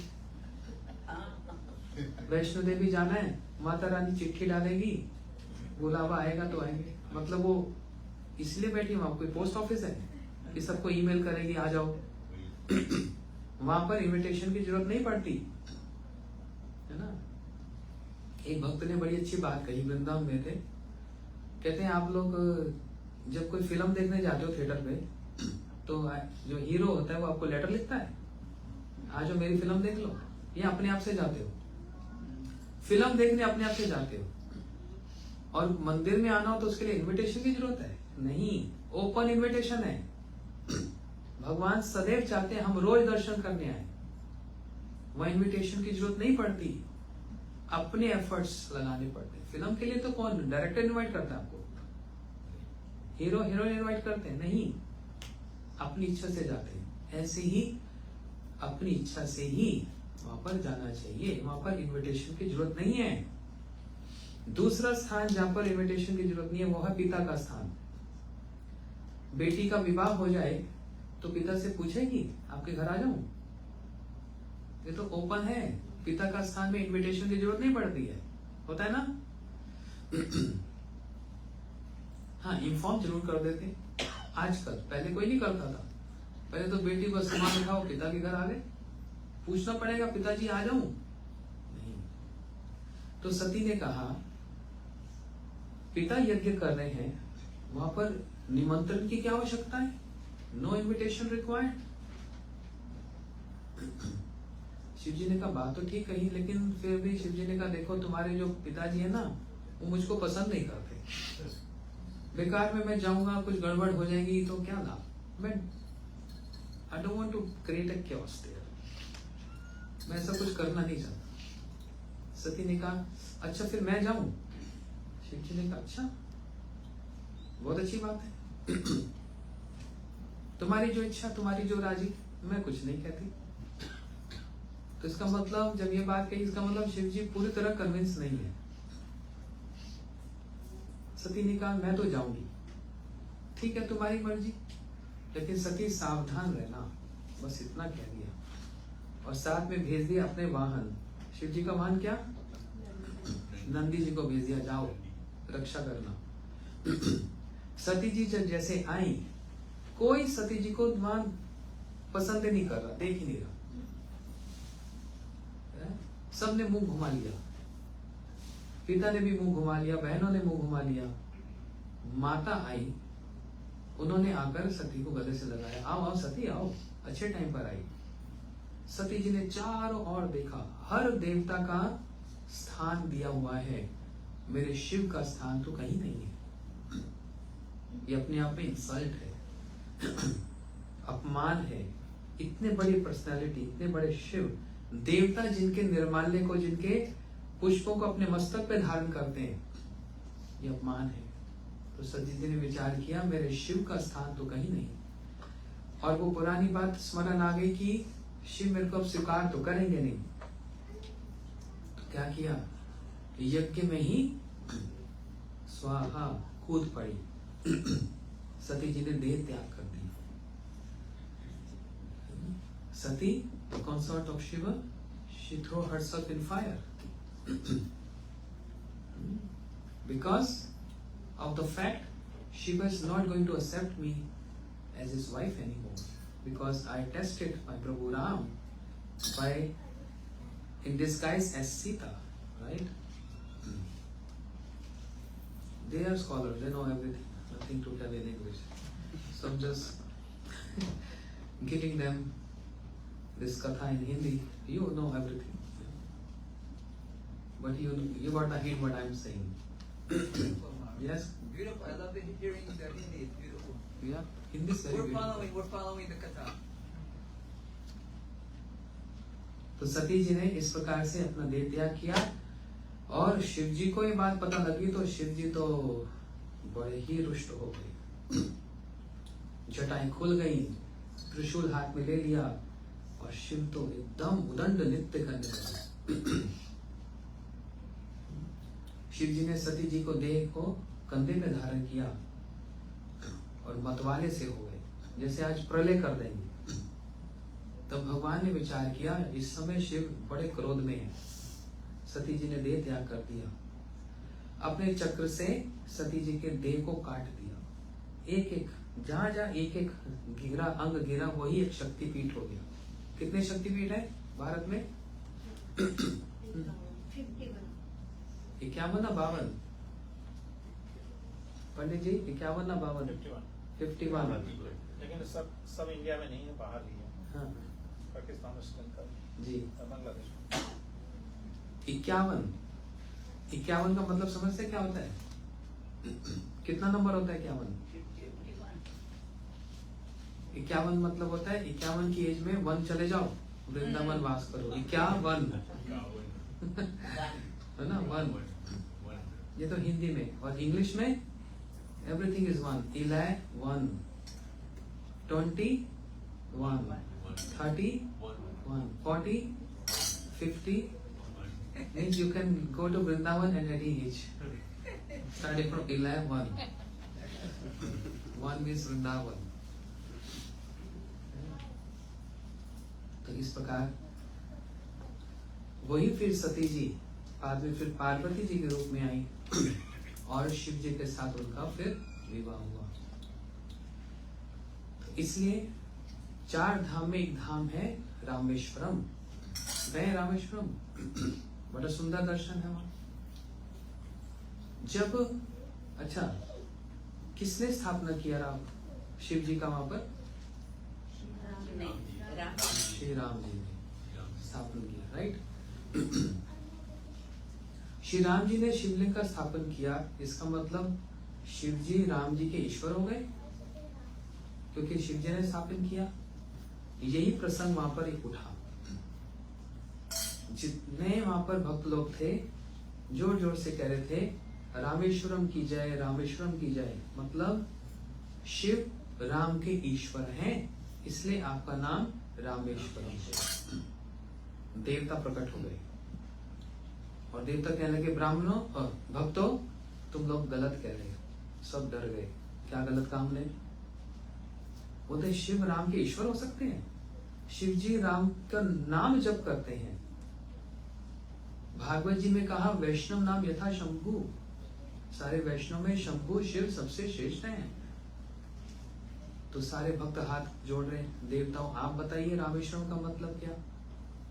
वैष्णो देवी जाना है, माता रानी चिट्ठी डालेगी, बुलावा आएगा तो आएंगे। मतलब वो इसलिए बैठी, वहां कोई पोस्ट ऑफिस है कि सबको ईमेल करेगी आ जाओ। वहां पर इनविटेशन की जरूरत नहीं पड़ती है ना। एक भक्त ने बड़ी अच्छी बात कही, वृंदावन में थे, कहते हैं आप लोग जब कोई फिल्म देखने जाते हो थिएटर पे, तो जो हीरो होता है वो आपको लेटर लिखता है, आज जो मेरी फिल्म देख लो, या अपने आप से जाते हो? फिल्म देखने अपने आप से जाते हो। और मंदिर में आना हो तो उसके लिए इनविटेशन की जरूरत है? नहीं, ओपन इनविटेशन है। भगवान सदैव चाहते हैं हम रोज दर्शन करने आए, वह इनविटेशन की जरूरत नहीं पड़ती, अपने एफर्ट्स लगाने पड़ते हैं। फिल्म के लिए तो कौन डायरेक्टर इनवाइट करता है आपको? हीरो हीरोइन इनवाइट करते हैं? नहीं, अपनी इच्छा से जाते हैं। ऐसे ही अपनी इच्छा से ही वहां पर जाना चाहिए, वहां पर इनविटेशन की जरूरत नहीं है। दूसरा स्थान जहां पर इनविटेशन की जरूरत नहीं है वो है पिता का स्थान। बेटी का विवाह हो जाए तो पिता से पूछेगी आपके घर आ जाऊं? ये तो ओपन है, पिता का स्थान में इनविटेशन की जरूरत नहीं पड़ती है, होता है ना। हाँ, इन्फॉर्म जरूर कर देते आजकल, पहले कोई नहीं करता था। पहले तो बेटी को सामान उठाओ, पिता के घर आ गए, पूछना पड़ेगा पिताजी आ जाऊं? नहीं। तो सती ने कहा पिता यज्ञ कर रहे हैं, वहां पर निमंत्रण की क्या आवश्यकता है? No invitation required. Shiv ji ने कहा बात तो ठीक कही, लेकिन फिर भी शिव जी ने कहा देखो तुम्हारे जो पिताजी है ना वो मुझको पसंद नहीं करते, बेकार में मैं जाऊंगा कुछ गड़बड़ हो जाएगी तो क्या लाभ? मैं I don't want to create a chaos there, मैं ऐसा कुछ करना नहीं चाहता। सती ने कहा अच्छा फिर मैं जाऊं? शिव जी ने कहा अच्छा, बहुत अच्छी बात है, तुम्हारी जो इच्छा, तुम्हारी जो राजी, मैं कुछ नहीं कहती। तो इसका मतलब जब ये बात कही, इसका मतलब शिव जी पूरी तरह कन्विंस नहीं है। सती ने कहा मैं तो जाऊंगी, ठीक है तुम्हारी मर्जी, लेकिन सती सावधान रहना, बस इतना कह दिया। और साथ में भेज दिया अपने वाहन। शिव जी का वाहन क्या? नंदी जी को भेज दिया, जाओ रक्षा करना। सती जी जब जैसे आई, कोई सती जी को वहां पसंद नहीं कर रहा, देख ही नहीं रहा, सबने मुंह घुमा लिया, पिता ने भी मुंह घुमा लिया, बहनों ने मुंह घुमा लिया। माता आई, उन्होंने आकर सती को गले से लगाया, आओ आओ सती आओ, अच्छे टाइम पर आई। सती जी ने चारों ओर देखा, हर देवता का स्थान दिया हुआ है, मेरे शिव का स्थान तो कहीं नहीं है। ये अपने आप में इंसल्ट है, अपमान है। इतने बड़ी पर्सनालिटी, इतने बड़े शिव देवता, जिनके निर्माल्य को, जिनके पुष्पों को अपने मस्तक पे धारण करते हैं, ये अपमान है। तो सती जी ने विचार किया मेरे शिव का स्थान तो कहीं नहीं, और वो पुरानी बात स्मरण आ गई कि शिव मेरे को अब स्वीकार तो करेंगे नहीं। तो क्या किया, यज्ञ में ही स्वाहा कूद पड़ी, सती जी ने देह त्याग कर दिया। सती, the consort of Shiva, she threw herself in fire because of the fact Shiva is not going to accept me as his wife anymore, because I tested my Prabhu Ram by in disguise as Sita, right? They are scholars, they know everything, nothing to tell in English. So I'm just giving them this katha in Hindi. You know everything, but you got to hear what I'm saying. Yes? Beautiful. I love hearing the Hindi. It's beautiful. Yeah, Hindi is very beautiful. We're following the katha. तो सती जी ने इस प्रकार से अपना देह त्याग किया, और शिव जी को ये बात पता लगी तो शिव जी तो बड़े ही रुष्ट हो गए। जटाएं खुल गई, त्रिशूल हाथ में ले लिया, और शिव तो एकदम उदंड नृत्य करने लगा। शिव जी ने सती जी को देह को कंधे पे धारण किया और मतवाले से हो गए, जैसे आज प्रलय कर देंगे। तब भगवान ने विचार किया, इस समय शिव बड़े क्रोध में है। सती जी ने देह त्याग कर दिया, अपने चक्र से सती जी के देह को काट दिया। एक एक जहां जहां एक एक गिरा अंग गिरा, वही एक शक्तिपीठ हो गया। कितने शक्तिपीठ है भारत में? 51 ना 52? पंडित जी 51 ना 52? 51। लेकिन सब इंडिया में नहीं है, बाहर ही है। हाँ पाकिस्तान, श्रीलंका जी, बांग्लादेश। 51 का मतलब समझते क्या होता है? कितना नंबर होता है 51? 51 मतलब होता है 51 की एज में वन चले जाओ, वृंदावन वास करो। 51 है ना, 1। ये तो हिंदी में, और इंग्लिश में everything is 1। 11, 1, 21, 30, 1, 40, 50. Means you can go to Vrindavan at any age, starting from 11, 1. 1 means Vrindavan. तो इस प्रकार वही फिर सती जी बाद में फिर पार्वती जी के रूप में आई, और शिव जी के साथ उनका फिर विवाह हुआ। तो इसलिए 4 धाम में एक धाम है रामेश्वरम। गए रामेश्वरम? बड़ा सुंदर दर्शन है वहां। जब अच्छा, किसने स्थापना किया शिव जी का वहां पर? श्री राम जी ने स्थापन किया, राइट? श्री राम जी ने शिवलिंग का स्थापन किया, इसका मतलब शिव जी राम जी के ईश्वर हो गए, क्योंकि शिव जी ने स्थापन किया। यही प्रसंग वहां पर एक उठा। जितने वहां पर भक्त लोग थे जोर जोर से कह रहे थे रामेश्वरम की जय, रामेश्वरम की जय। मतलब शिव राम के ईश्वर हैं, इसलिए आपका नाम रामेश्वरम है। देवता प्रकट हो गए, और देवता कहने लगे ब्राह्मणों और भक्तों, तुम लोग गलत कह रहे हो। सब डर गए, क्या गलत काम ने? बोलते शिव राम के ईश्वर हो सकते हैं? शिव जी राम का नाम जप करते हैं। भागवत जी में कहा वैष्णव नाम यथा शंभु, सारे वैष्णव में शंभु शिव सबसे श्रेष्ठ हैं। तो सारे भक्त हाथ जोड़ रहे, देवताओं आप बताइए रामेश्वरम का मतलब क्या?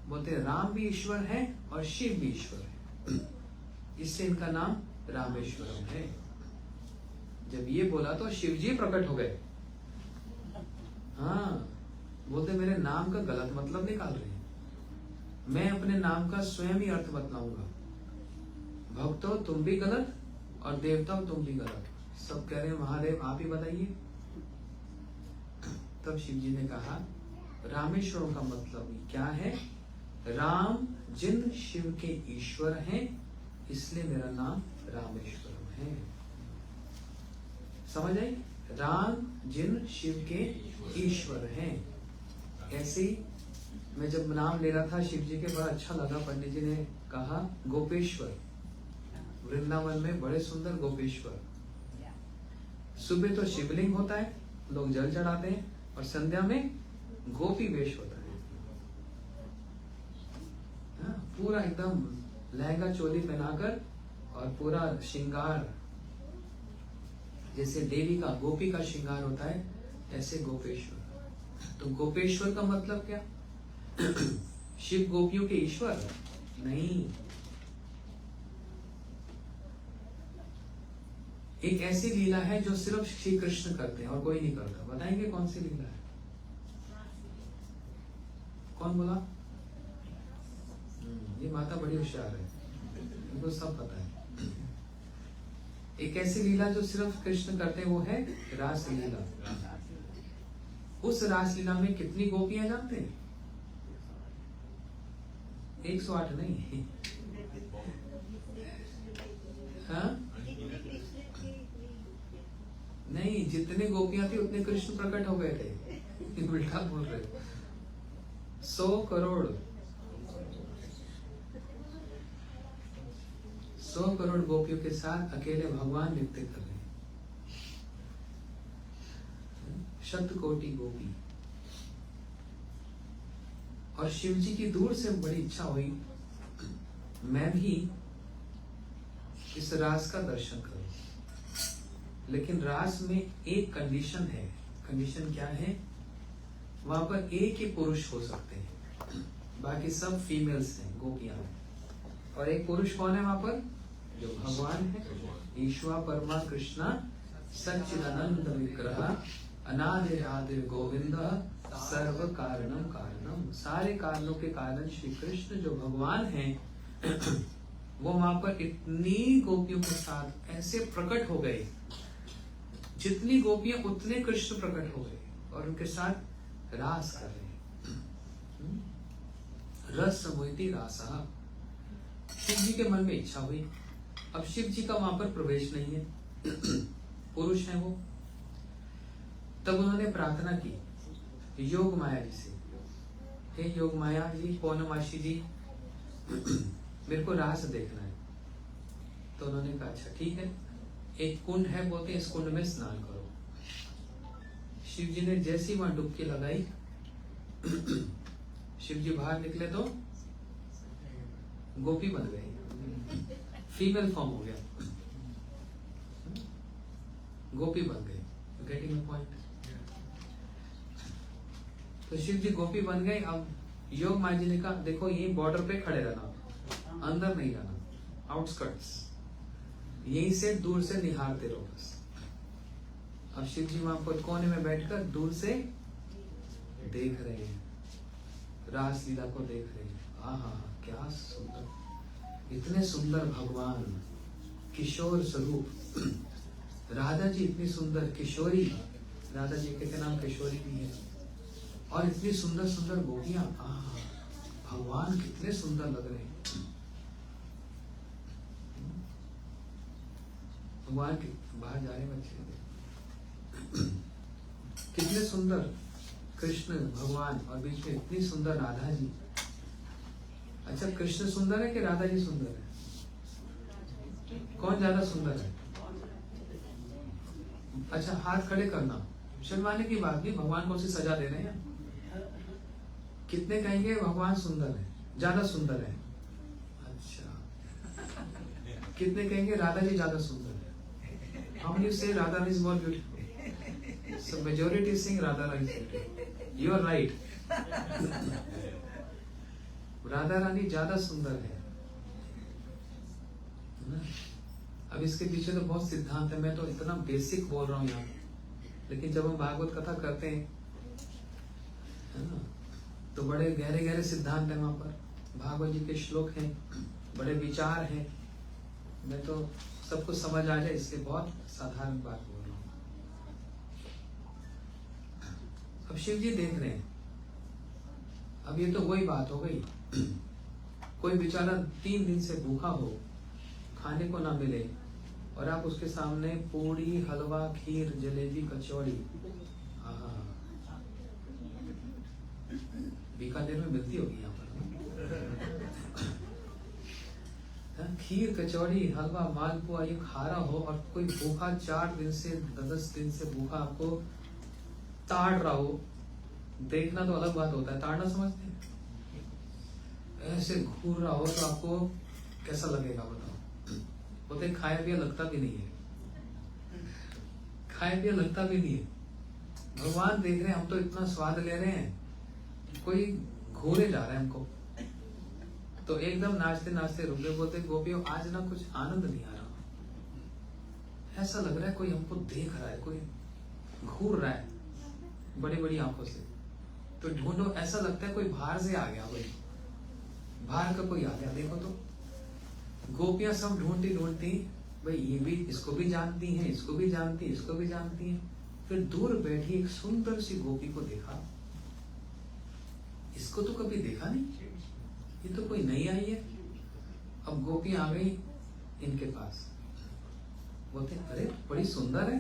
बोलते राम भी ईश्वर है और शिव भी ईश्वर है, इससे इनका नाम रामेश्वरम है। जब ये बोला तो शिव जी प्रकट हो गए। हाँ, बोलते मेरे नाम का गलत मतलब निकाल रहे हैं, मैं अपने नाम का स्वयं ही अर्थ बतलाऊंगा। भक्तों तुम भी गलत और देवताओं तुम भी गलत। सब कह रहे हैं महादेव आप ही बताइए। तब शिव जी ने कहा रामेश्वरम का मतलब क्या है? राम जिन शिव के ईश्वर हैं, इसलिए मेरा नाम रामेश्वरम है। समझ आई? राम जिन शिव के ईश्वर हैं। ऐसे ही मैं जब नाम ले रहा था शिव जी के, बड़ा अच्छा लगा। पंडित जी ने कहा गोपेश्वर, वृंदावन में बड़े सुंदर गोपेश्वर। सुबह तो शिवलिंग होता है, लोग जल चढ़ाते हैं, और संध्या में गोपी वेश होता है। हाँ, पूरा एकदम लहंगा चोली पहनाकर और पूरा श्रृंगार, जैसे देवी का गोपी का श्रृंगार होता है, ऐसे गोपेश्वर। तो गोपेश्वर का मतलब क्या? शिव गोपियों के ईश्वर नहीं, एक ऐसी लीला है जो सिर्फ श्री कृष्ण करते हैं और कोई नहीं करता। बताएंगे कौन सी लीला है? कौन बोला? ये माता बड़ी होशियार है, इनको सब पता है। एक ऐसी लीला जो सिर्फ कृष्ण करते हैं, वो है रास लीला। उस रास लीला में कितनी गोपियां जानते हैं? 108 नहीं। हाँ? नहीं, जितने गोपियां थी उतने कृष्ण प्रकट हो गए थे। उल्टा बोल रहे। 100 करोड़ 100 करोड़ गोपियों के साथ अकेले भगवान नृत्य कर रहे हैं। शतकोटि गोपी। और शिव जी की दूर से बड़ी इच्छा हुई, मैं भी इस रास का दर्शन करूं। लेकिन रास में एक कंडीशन है। कंडीशन क्या है? वहां पर एक ही पुरुष हो सकते हैं, बाकी सब फीमेल्स हैं, गोपियां हैं। और एक पुरुष कौन है वहां पर? जो भगवान है, ईश्वर परमा कृष्णा सच्चिदानंद विग्रह अनादि आदि गोविंद सर्व कारणम कारणम। सारे कारणों के कारण श्री कृष्ण जो भगवान हैं, वो वहां पर इतनी गोपियों के साथ ऐसे प्रकट हो गए, जितनी गोपियां उतने कृष्ण प्रकट हो गए और उनके साथ रास कर रहे हैं। रस मोहिती रासा। शिव जी के मन में इच्छा हुई। अब शिव जी का वहां पर प्रवेश नहीं है, पुरुष है वो। तब उन्होंने प्रार्थना की योग माया जी से, हे योग माया जी, पौर्णमासी जी, मेरे को रास देखना है। तो उन्होंने कहा अच्छा ठीक है, एक कुंड है, बोलते हैं इस कुंड में स्नान करो। शिव जी ने जैसी वहां डुबकी लगाई, शिव जी बाहर निकले तो गोपी बन गई, फीमेल फॉर्म हो गया, गोपी बन गई। Getting the point? तो शिव जी गोपी बन गए। अब योग माया जी ने कहा देखो, ये बॉर्डर पे खड़े रहना, अंदर नहीं जाना, आउटस्कर्ट्स, यहीं से दूर से निहारते रहो बस। अब शिव जी वहां पर कोने में बैठकर दूर से देख रहे हैं, रास लीला को देख रहे हैं। आहा, क्या सुंदर, इतने सुंदर भगवान, किशोर स्वरूप। राधा जी इतनी सुंदर किशोरी, राधा जी के नाम किशोरी भी है, और इतनी सुंदर सुंदर गोपियां। आहा, भगवान कितने सुंदर लग रहे हैं। भगवान के बाहर जा रहे बच्चे, कितने सुंदर कृष्ण भगवान, और बीच में इतनी सुंदर राधा जी। अच्छा, कृष्ण सुंदर है कि राधा जी सुंदर है? कौन ज्यादा सुंदर है? अच्छा, हाथ खड़े करना, शर्माने की बात नहीं, भगवान को सी सजा दे रहे हैं। कितने कहेंगे भगवान सुंदर है, ज्यादा सुंदर है? अच्छा, कितने कहेंगे राधा जी ज्यादा सुंदर है? How many say Radha is more beautiful? So majority is saying Radha is beautiful. You are right. Radha Rani ज्यादा सुंदर है ना? अब इसके पीछे तो बहुत सिद्धांत है, मैं तो इतना बेसिक बोल रहा हूँ यहाँ, लेकिन जब हम भागवत कथा करते हैं, है ना, तो बड़े गहरे गहरे सिद्धांत है वहां पर। भागवत जी के श्लोक हैं, बड़े विचार हैं। मैं तो सब कुछ समझ आ जाए इसलिए बहुत साधारण बात बोल रहा हूँ। अब शिव जी देख रहे हैं। अब ये तो वही बात हो गई, कोई बेचारा 3 दिन से भूखा हो, खाने को ना मिले, और आप उसके सामने पूड़ी, हलवा, खीर, जलेबी, कचौड़ी, बीकानेर में मिलती होगी यहाँ पर, खीर कचौड़ी हलवा मालपुआ ये खा रहा हो और कोई भूखा 4 दिन से 10 दिन से भूखा आपको ताड़ रहा हो, देखना तो अलग बात होता है, ताड़ना समझते हैं? ऐसे घूर रहा हो तो आपको कैसा लगेगा बताओ? बोलते खाया पिया लगता भी नहीं है, खाया पिया लगता भी नहीं है। भगवान देख रहे हैं हम तो इतना स्वाद ले रहे हैं, कोई घूरे जा रहा है हमको। तो एकदम नाचते नाचते रुक गए। बोलते गोपियों आज ना कुछ आनंद नहीं आ रहा, ऐसा लग रहा है कोई हमको देख रहा है, कोई घूर रहा है बड़ी बड़ी आंखों से। तो ढूंढो, ऐसा लगता है कोई बाहर से आ गया, कोई बाहर का कोई आ गया। देखो तो गोपियां सब ढूंढती ढूंढती, भाई ये भी इसको भी जानती हैं, इसको भी जानती हैं, इसको भी जानती हैं। फिर दूर बैठी एक सुंदर सी गोपी को देखा, इसको तो कभी देखा नहीं, ये तो कोई नई आई है। अब गोपी आ गई इनके पास, बोलते अरे बड़ी सुंदर है,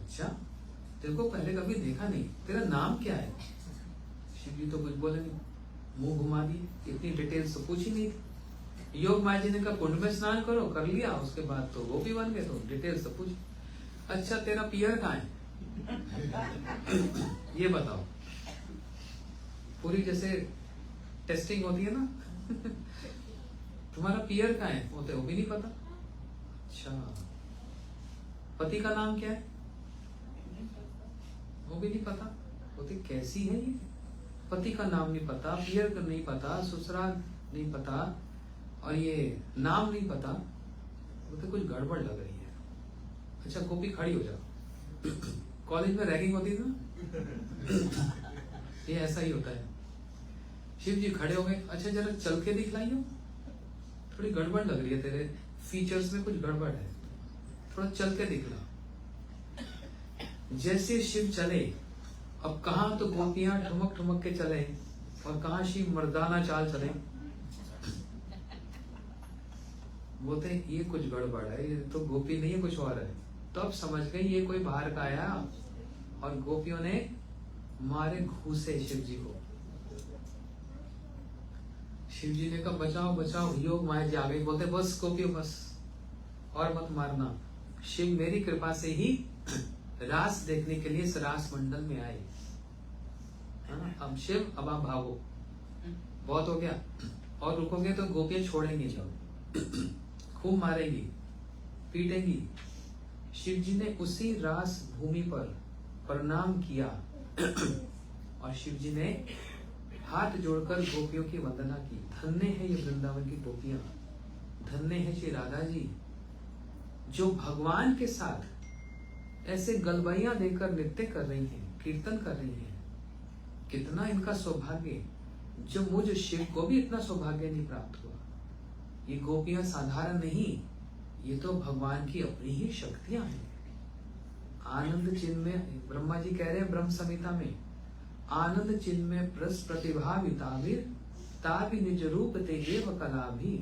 अच्छा तेरे को पहले कभी देखा नहीं, तेरा नाम क्या है? शिव जी तो कुछ बोले नहीं, मुंह घुमा दिए, इतनी डिटेल्स तो पूछी नहीं थी। योग माया जी ने कहा कुंड में स्नान करो, कर लिया, उसके बाद तो गोपी बन गए, तो डिटेल्स तो पूछी। अच्छा तेरा पियर कहाँ है? ये बताओ, पूरी जैसे टेस्टिंग होती है ना तुम्हारा पियर कहाँ है? वो भी नहीं पता। अच्छा पति का नाम क्या है? वो भी नहीं पता। बोलते कैसी है ये, पति का नाम नहीं पता, पियर का नहीं पता, ससुराल नहीं पता और ये नाम नहीं पता। बोलते कुछ गड़बड़ लग रही है। अच्छा गोपी खड़ी हो जाओ। कॉलेज में रैगिंग होती थी ना ये ऐसा ही होता है। शिव जी खड़े हो गए, अच्छा जरा चल के दिखलाइयो, थोड़ी गड़बड़ लग रही है, तेरे फीचर्स में कुछ गड़बड़ है, थोड़ा चल के दिखला। जैसे शिव चले, अब कहाँ तो गोपियां ठुमक ठुमक के चले और कहाँ शिव मर्दाना चाल चले। बोलते ये कुछ गड़बड़ है, ये तो गोपी नहीं है कुछ और है। तो अब समझ गई ये कोई बाहर का आया और गोपियों ने मारे घूसे शिव जी को। शिव जी ने कहा बचाओ बचाओ, योग माया जी आ गई। बोलते बस गोपियों बस और मत मारना, शिव मेरी कृपा से ही रास देखने के लिए इस रास मंडल में आए, है ना? अब शिव अब आप भागो, बहुत हो गया, और रुकोगे तो गोपियां छोड़ेंगी, जब खूब मारेंगी पीटेंगी। शिव जी ने उसी रास भूमि पर प्रणाम किया और शिव जी ने हाथ जोड़कर गोपियों की वंदना की। धन्य है ये वृंदावन की गोपियां, धन्य है श्री राधा जी जो भगवान के साथ ऐसे गलबैया देकर नृत्य कर रही हैं, कीर्तन कर रही हैं। कितना इनका सौभाग्य, जो मुझ शिव को भी इतना सौभाग्य नहीं प्राप्त हुआ। ये गोपियां साधारण नहीं, ये तो भगवान की अपनी ही शक्तियां हैं। आनंद चिन्ह में ब्रह्मा जी कह रहे हैं ब्रह्म संहिता में, आनंद चिन्ह में प्रस प्रतिभाविताविर ताभि निज रूप ते एव कलाभि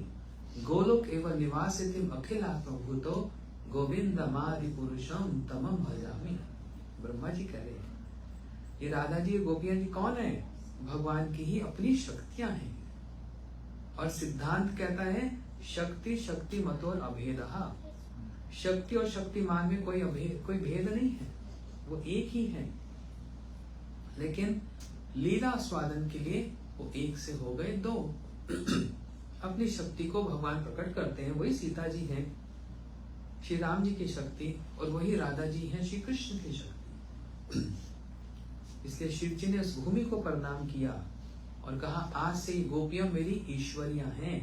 गोलोक एवं निवासितिम अखिलात्मभूतो गोविंदमादि पुरुषम तमम भजामि। ब्रह्मा जी कह रहे हैं ये राधा जी गोपियां जी कौन है? भगवान की ही अपनी शक्तियां हैं। और सिद्धांत कहता है शक्ति शक्ति मतोर अभेदहा, शक्ति और शक्तिमान में कोई भेद नहीं है, वो एक ही है। लेकिन लीला स्वादन के लिए वो एक से हो गए दो। अपनी शक्ति को भगवान प्रकट करते हैं, वही सीता जी हैं श्री राम जी की शक्ति, और वही राधा जी हैं श्री कृष्ण की शक्ति। इसलिए शिव जी ने उस भूमि को प्रणाम किया और कहा आज से ये गोपियां मेरी ईश्वरियां हैं,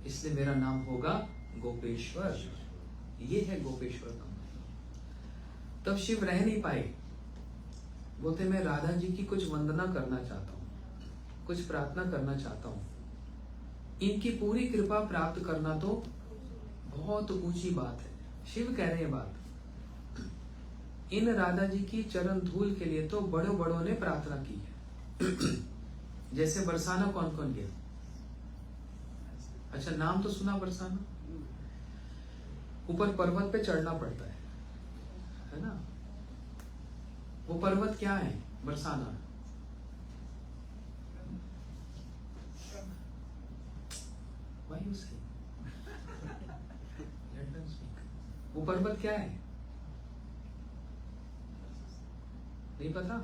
इसलिए मेरा नाम होगा गोपेश्वर। ये है गोपेश्वर का। तब शिव रह नहीं पाए, बोलते मैं राधा जी की कुछ वंदना करना चाहता हूँ, कुछ प्रार्थना करना चाहता हूँ। इनकी पूरी कृपा प्राप्त करना तो बहुत ऊंची बात है। शिव कह रहे हैं बात, इन राधा जी की चरण धूल के लिए तो बड़ों बड़ों ने प्रार्थना की है। जैसे बरसाना कौन कौन गया? अच्छा नाम तो सुना बरसाना, ऊपर पर्वत पे चढ़ना पड़ता है ना? वो पर्वत क्या है? बरसाना। वायु से वो पर्वत क्या है? नहीं पता?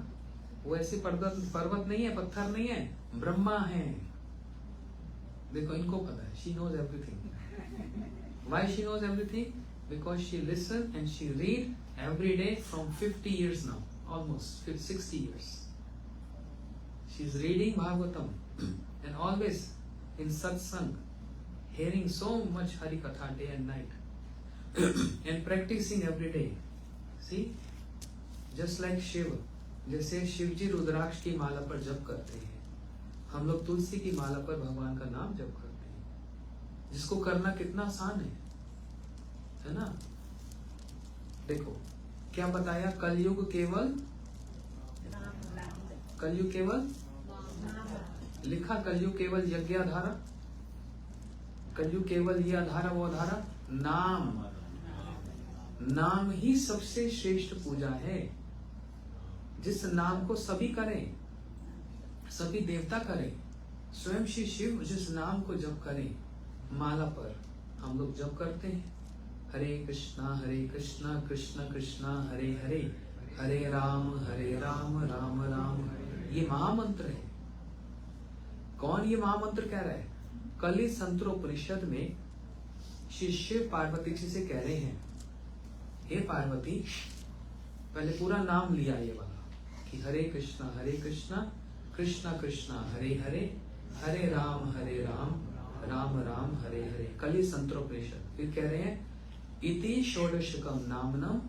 वो ऐसे पर्वत नहीं है, पत्थर नहीं है, ब्रह्मा है। देखो इनको पता है, she knows everything. Why she knows everything? Because she listen and she read every day from 50 years now, almost 60 years. She is reading Bhagavatam and always in satsang, hearing so much Hari Katha day and night and practicing every day. See, just like Shiva, जैसे शिव जी रुद्राक्ष की माला पर जप करते हैं, हम लोग तुलसी की माला पर भगवान का नाम जप करते हैं, जिसको करना कितना आसान है ना? देखो क्या बताया, कलयुग केवल लिखा, कलयुग केवल यज्ञाधारा, कलयुग केवल ये आधारा वो आधारा, नाम ही सबसे श्रेष्ठ पूजा है। जिस नाम को सभी करें, सभी देवता करें, स्वयं श्री शिव जिस नाम को जप करें, माला पर हम लोग जप करते हैं, हरे कृष्णा कृष्ण कृष्णा हरे हरे, हरे राम राम राम हरे। ये महामंत्र है। कौन ये महामंत्र कह रहा है? कलि संतरोपनिषद में श्री शिव पार्वती जी से कह रहे हैं, हे पार्वती, पहले पूरा नाम लिया ये वाला कि हरे कृष्णा कृष्ण कृष्ण हरे हरे, हरे राम राम राम हरे हरे। कलि संतरोपनिषद। फिर कह रहे हैं, इति षोडशकम नामनम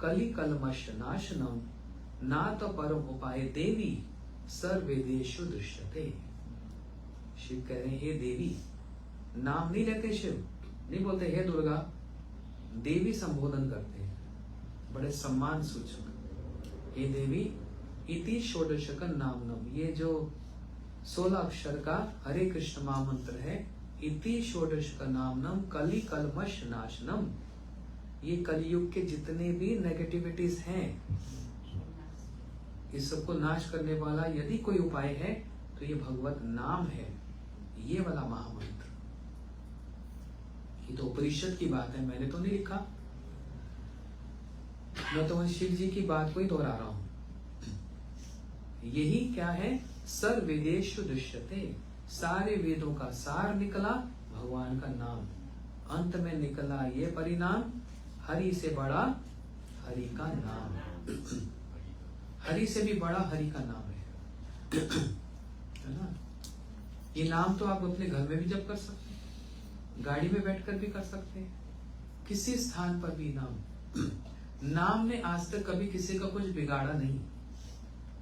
कलि कलमश नाशनम नात परम उपाय देवी सर्ववेदेषु दृश्यते। शिव कह रहे हैं, हे देवी, नाम नहीं लेते शिव, नहीं बोलते हे दुर्गा, देवी संबोधन करते हैं बड़े सम्मान सूचक। हे देवी, इति षोडशक नामनम, ये जो 16 अक्षर का हरे कृष्ण महामंत्र है, इति षोडशक नामनम कलि कलमश नाशनम, ये कलयुग के जितने भी नेगेटिविटीज हैं, इस सबको नाश करने वाला यदि कोई उपाय है तो ये भगवत नाम है, ये वाला महामंत्र। ये तो उपनिषद की बात है, मैंने तो नहीं लिखा, मैं तो शिव जी की बात को ही दोहरा रहा हूं। यही क्या है? सर्ववेदेषु दृश्यते, सारे वेदों का सार निकला भगवान का नाम, अंत में निकला ये परिणाम, हरि से बड़ा हरि का नाम, हरि से भी बड़ा हरि का नाम है ना? ये नाम तो आप अपने घर में भी जप कर सकते हैं, गाड़ी में बैठकर भी कर सकते हैं, किसी स्थान पर भी नाम ने आज तक कभी किसी का कुछ बिगाड़ा नहीं,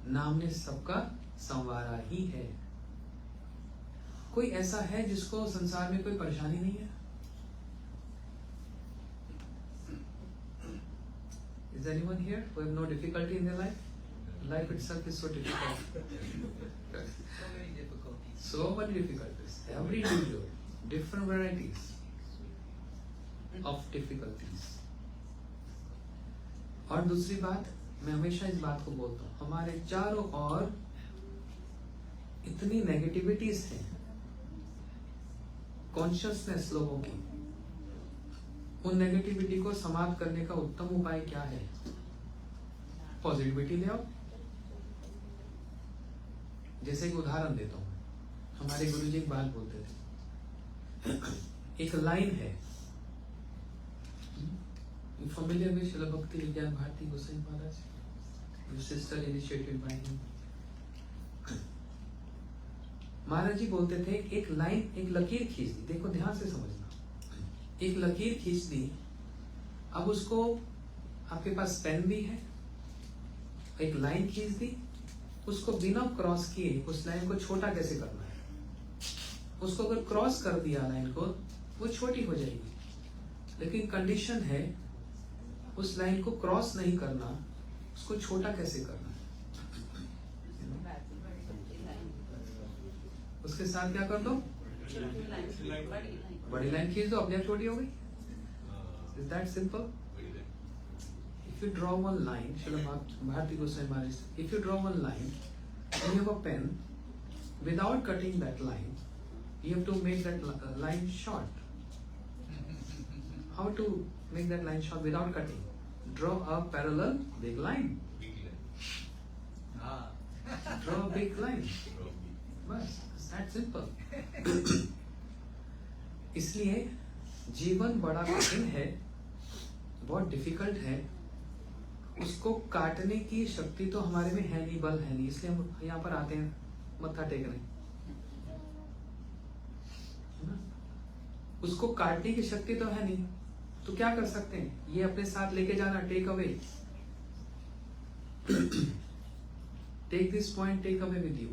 नाम ने सबका संवारा ही है। कोई ऐसा है जिसको संसार में कोई परेशानी नहीं है? Is anyone here who have no difficulty in their life? Life itself is so difficult. So many difficulties. So many difficulties. Every individual, different varieties of difficulties. और दूसरी बात, मैं हमेशा इस बात को बोलता हूँ, हमारे चारों ओर इतनी नेगेटिविटीज हैं, कॉन्शियसनेस लोगों की, उन नेगेटिविटी को समाप्त करने का उत्तम उपाय क्या है? पॉजिटिविटी ले आओ। जैसे एक उदाहरण देता हूं, हमारे गुरुजी एक बात बोलते थे, एक लाइन है, familiar with Srila Bhakti Vigyan Bharati Gosai Maharaj, your sister initiated by him. महाराज जी बोलते थे, एक लाइन, एक लकीर खींच दी, देखो ध्यान से समझना, एक लकीर खींच दी, अब उसको, आपके पास पेन भी है, एक लाइन खींच दी, उसको बिना क्रॉस किए उस लाइन को छोटा कैसे करना है? उसको अगर क्रॉस कर दिया लाइन को, वो छोटी हो जाएगी, लेकिन कंडीशन है उस लाइन को क्रॉस नहीं करना, उसको छोटा कैसे करना है? उसके साथ क्या कर दो? बड़ी लाइन खींच दो, अपने आप छोटी हो गई। Is that simple? If you draw one line, Srila Bharati Goswami Maharaj, if you draw one line and you have a pen, without cutting that line, you have to make that line short. How to make that line short without cutting. Draw a parallel big line. Ah. Draw a big line. बस, it's that simple. इसलिए जीवन बड़ा कठिन है, बहुत difficult है, उसको काटने की शक्ति तो हमारे में है नहीं, बल है नहीं, इसलिए हम यहाँ पर आते हैं मत्था टेकने, है ना? उसको काटने की शक्ति तो है नहीं, तो क्या कर सकते हैं? ये अपने साथ लेके जाना, take away, take this point, take away with you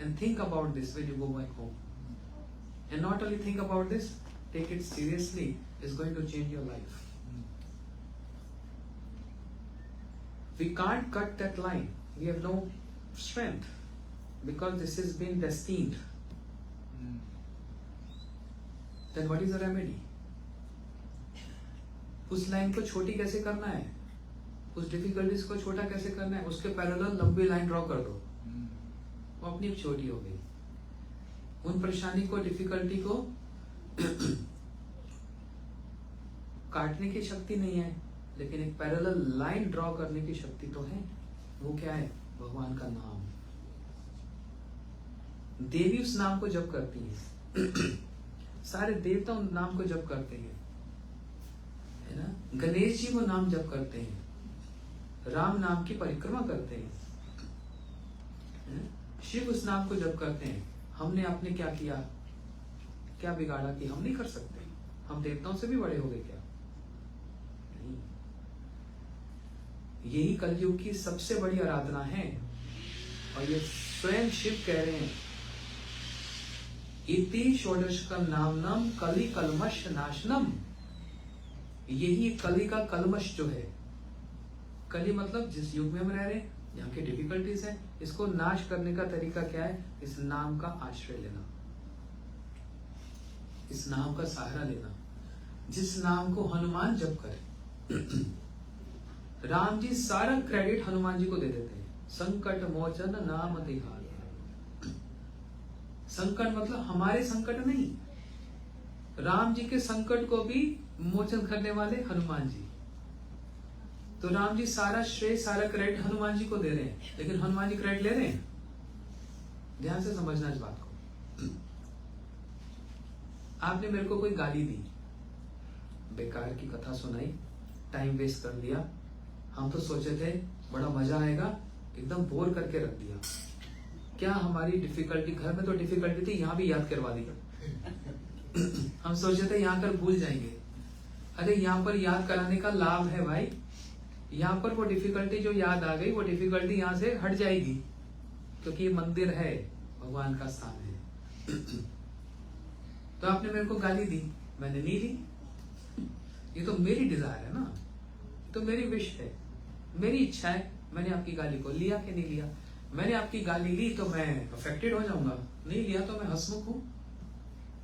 and think about this when you go back home. And not only think about this, take it seriously. It's going to change your life. We can't cut that line. We have no strength because this has been destined. Then what is the remedy? उस line को छोटी कैसे करना है, उस difficulties को छोटा कैसे करना है, उसके पैरेलल लंबी लाइन ड्रॉ कर दो, वो अपनी छोटी हो गई। उन परेशानी को, डिफिकल्टी को काटने की शक्ति नहीं है, लेकिन एक पैरेलल लाइन ड्रॉ करने की शक्ति तो है। वो क्या है? भगवान का नाम। देवी उस नाम को जप करती है, सारे देवता उन नाम को जप करते हैं, है ना? गणेश जी वो नाम जप करते हैं, राम नाम की परिक्रमा करते हैं, शिव उस नाम को जप करते हैं। हमने आपने क्या किया, क्या बिगाड़ा कि हम नहीं कर सकते? हम देवताओं से भी बड़े हो गए क्या? नहीं। यही कलयुग की सबसे बड़ी आराधना है, और ये स्वयं शिव कह रहे हैं, इति षोडशकम नामनम कलि कलमश नाशनम। यही कलि का कलमश जो है, कलि मतलब जिस युग में हम रह रहे हैं, यहाँ की डिफिकल्टीज है, इसको नाश करने का तरीका क्या है? इस नाम का आश्रय लेना, इस नाम का सहारा लेना। जिस नाम को हनुमान जप करे, राम जी सारा क्रेडिट हनुमान जी को दे देते हैं। संकट मोचन नाम तिहार। संकट मतलब हमारे संकट नहीं, राम जी के संकट को भी मोचन करने वाले हनुमान जी। तो राम जी सारा श्रेय, सारा क्रेडिट हनुमान जी को दे रहे हैं, लेकिन हनुमान जी क्रेडिट ले रहे हैं? ध्यान से समझना इस बात को। आपने मेरे को कोई गाली दी, बेकार की कथा सुनाई, टाइम वेस्ट कर दिया, हम तो सोचे थे बड़ा मजा आएगा, एकदम बोर करके रख दिया। क्या हमारी डिफिकल्टी, घर में तो डिफिकल्टी थी, यहाँ भी याद करवा दी। हम सोचे थे यहाँ कर भूल जाएंगे, अरे यहाँ पर याद कराने का लाभ है भाई। यहाँ पर वो डिफिकल्टी जो याद आ गई, वो डिफिकल्टी यहाँ से हट जाएगी, क्योंकि ये मंदिर है, भगवान का स्थान है। तो आपने मेरे को गाली दी, मैंने नहीं दी। ये तो मेरी डिजायर है ना, तो मेरी विश है, मेरी इच्छा है। मैंने आपकी गाली को लिया कि नहीं लिया? मैंने आपकी गाली ली तो मैं अफेक्टेड हो जाऊंगा, नहीं लिया तो मैं हंसमुख हूं,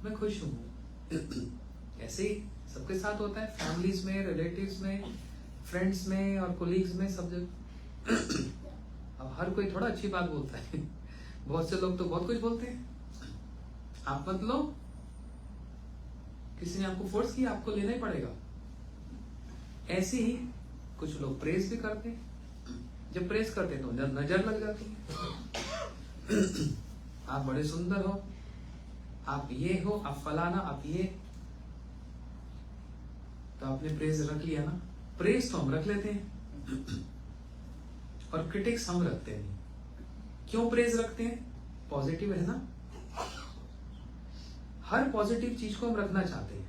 मैं खुश हूं। ऐसे ही सबके साथ होता है, फैमिलीज में, रिलेटिव्स में, फ्रेंड्स में और कोलीग्स में, सब जगह। अब हर कोई थोड़ा अच्छी बात बोलता है, बहुत से लोग तो बहुत कुछ बोलते हैं। आप मत लो, किसी ने आपको फोर्स किया, आपको लेना ही पड़ेगा। ऐसे ही कुछ लोग प्रेज भी करते हैं, जब प्रेज करते हैं तो नजर लग जाती है। आप बड़े सुंदर हो, आप ये हो, आप फलाना, आप ये, तो आपने प्रेज रख लिया ना। प्रेज तो हम रख लेते हैं, और क्रिटिक्स हम रखते नहीं। क्यों प्रेज रखते हैं? पॉजिटिव है ना, हर पॉजिटिव चीज को हम रखना चाहते हैं।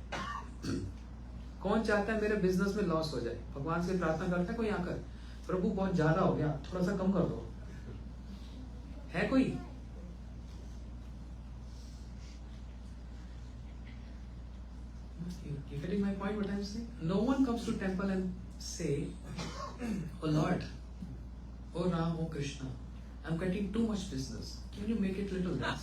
कौन चाहता है मेरे बिजनेस में लॉस हो जाए? भगवान से प्रार्थना करता है कोई आकर, प्रभु बहुत ज्यादा हो गया, थोड़ा सा कम कर दो? है कोई? You getting my point? What I'm saying? No one comes to temple and say, "Oh Lord, oh Ram, oh Krishna, I'm getting too much business. Can you make it little less?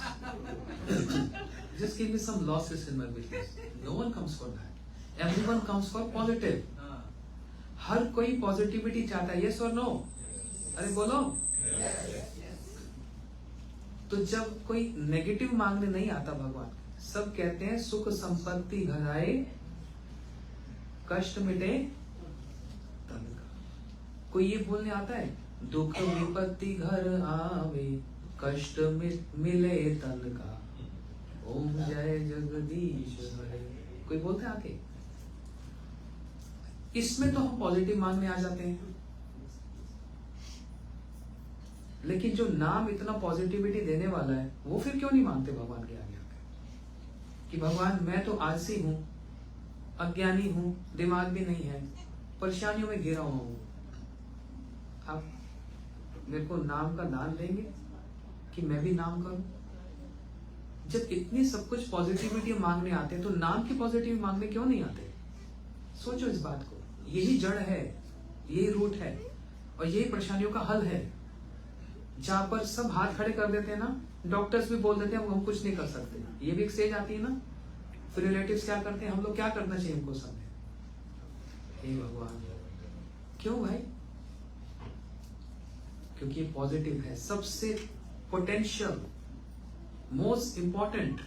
Just give me some losses in my business." No one comes for that. Everyone comes for positive. हर कोई positivity चाहता है, yes or no? अरे बोलो। तो जब कोई negative मांगने नहीं आता भगवान, सब कहते हैं सुख संपत्ति घर आए, कष्ट मिटे तन का। कोई ये बोलने आता है दुख विपत्ति घर आवे, कष्ट मिले तन का, ओम जय जगदीश हरे। कोई बोलते आके? इसमें तो हम पॉजिटिव मानने आ जाते हैं, लेकिन जो नाम इतना पॉजिटिविटी देने वाला है वो फिर क्यों नहीं मानते भगवान के आगे आके कि भगवान मैं तो आलसी हूं, अज्ञानी हूं, दिमाग भी नहीं है, परेशानियों में घिरा हुआ हूं, आप मेरे को नाम का दान देंगे कि मैं भी नाम करूं? जब इतनी सब कुछ पॉजिटिविटी मांगने आते हैं तो नाम की पॉजिटिव मांगने क्यों नहीं आते? सोचो इस बात को। यही जड़ है, यही रूट है और यही परेशानियों का हल है। जहां पर सब हाथ खड़े कर देते हैं ना, डॉक्टर्स भी बोल देते हैं हम कुछ नहीं कर सकते, ये भी एक स्टेज आती है ना, फिर रिलेटिव्स क्या करते हैं, हम लोग क्या करना चाहिए हमको समझे? हे भगवान, क्यों भाई? क्योंकि ये पॉजिटिव है, सबसे पोटेंशियल, मोस्ट इंपॉर्टेंट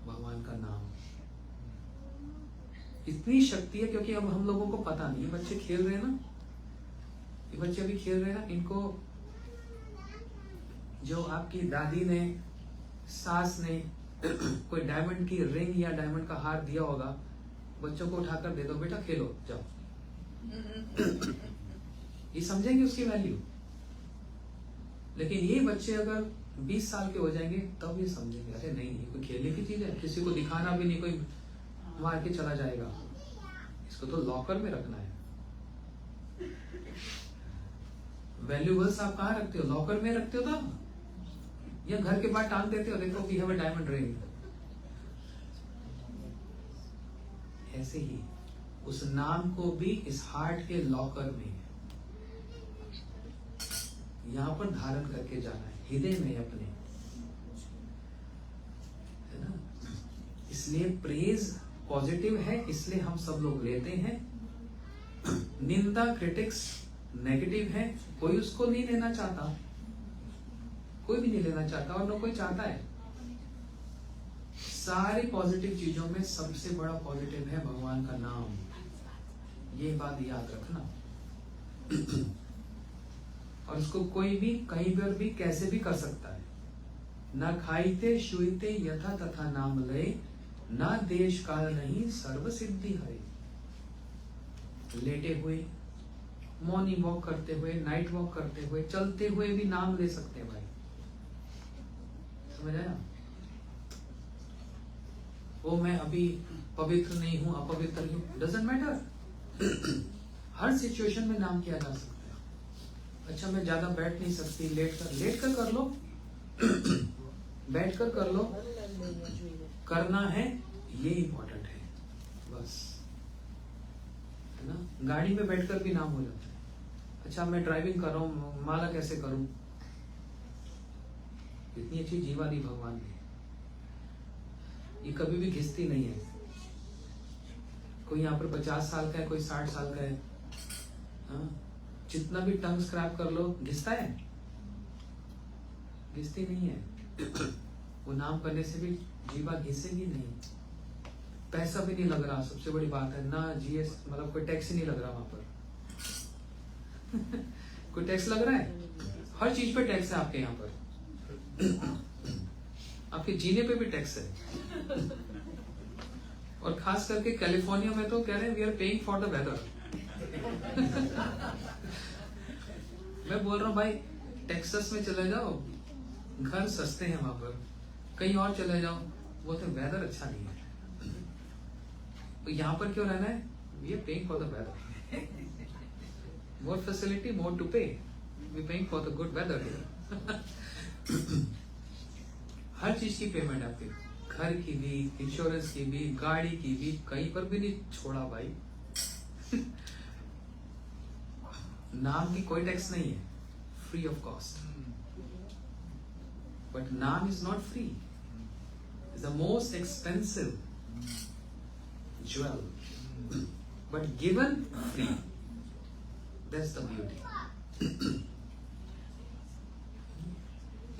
भगवान का नाम। इतनी शक्ति है क्योंकि अब हम लोगों को पता नहीं है। बच्चे खेल रहे हैं ना, ये बच्चे अभी खेल रहे हैं ना, इनको जो आपकी दादी ने, सास ने कोई डायमंड की रिंग या डायमंड का हार दिया होगा, बच्चों को उठाकर दे दो, बेटा खेलो जाओ, ये समझेंगे उसकी वैल्यू। लेकिन ये बच्चे अगर 20 साल के हो जाएंगे तब ये समझेंगे, अरे नहीं ये कोई खेलने की चीज है, किसी को दिखाना भी नहीं, कोई मार के चला जाएगा, इसको तो लॉकर में रखना है। वैल्यूएबल्स आप कहाँ रखते हो? लॉकर में रखते हो ना, या घर के बाहर टांग देते हो, देखो we have a diamond ring. ऐसे ही उस नाम को भी इस हार्ट के लॉकर में यहां पर धारण करके जाना है, हृदय में अपने, है ना। इसलिए प्रेज पॉजिटिव है, इसलिए हम सब लोग लेते हैं। निंदा, क्रिटिक्स नेगेटिव है, कोई उसको नहीं लेना चाहता, कोई भी नहीं लेना चाहता और न कोई चाहता है। सारी पॉजिटिव चीजों में सबसे बड़ा पॉजिटिव है भगवान का नाम, ये बात याद रखना। और उसको कोई भी कहीं पर भी कैसे भी कर सकता है। न खाइते शुइते यथा तथा नाम लय, न देश काल नहीं सर्व सिद्धि है। लेटे हुए, मॉर्निंग वॉक करते हुए, नाइट वॉक करते हुए, चलते हुए भी नाम ले सकते हैं भाई, समझ आया? वो मैं अभी पवित्र नहीं हूं, अपवित्र हूं, डजंट मैटर। हर सिचुएशन में नाम किया जा सकता है। अच्छा मैं ज्यादा बैठ नहीं सकती, लेट कर कर लो, बैठ कर कर लो, करना है ये इंपॉर्टेंट है बस, है ना। गाड़ी में बैठकर भी नाम हो जाता है। अच्छा मैं ड्राइविंग कर रहा हूं, माला कैसे करूं? इतनी अच्छी जीवा दी भगवान ने, ये कभी भी घिसती नहीं है। कोई यहाँ पर 50 साल का है, कोई 60 साल का है, हाँ? जितना भी टंग स्क्रैप कर लो, घिसता है? घिसती नहीं है। वो नाम करने से भी जीवा घिसेगी नहीं। पैसा भी नहीं लग रहा, सबसे बड़ी बात है ना, जीएस मतलब कोई टैक्स ही नहीं लग रहा वहां पर। कोई टैक्स लग रहा है? हर चीज पे टैक्स है आपके यहाँ पर। आपके जीने पे भी टैक्स है। और खास करके कैलिफोर्निया में तो कह रहे हैं we are paying for the weather. मैं बोल रहा हूँ भाई टेक्सास में चले जाओ, घर सस्ते हैं वहां पर, कहीं और चले जाओ, वो तो वेदर अच्छा नहीं है। तो यहाँ पर क्यों रहना है? We are paying for the weather, more facility, more to pay, we paying for the good weather. हर चीज की पेमेंट आपकी, घर की भी, इंश्योरेंस की भी, गाड़ी की भी, कहीं पर भी नहीं छोड़ा भाई। नाम की कोई टैक्स नहीं है, फ्री ऑफ कॉस्ट। बट नाम is not free, is the most expensive jewel, but given free, that's the beauty.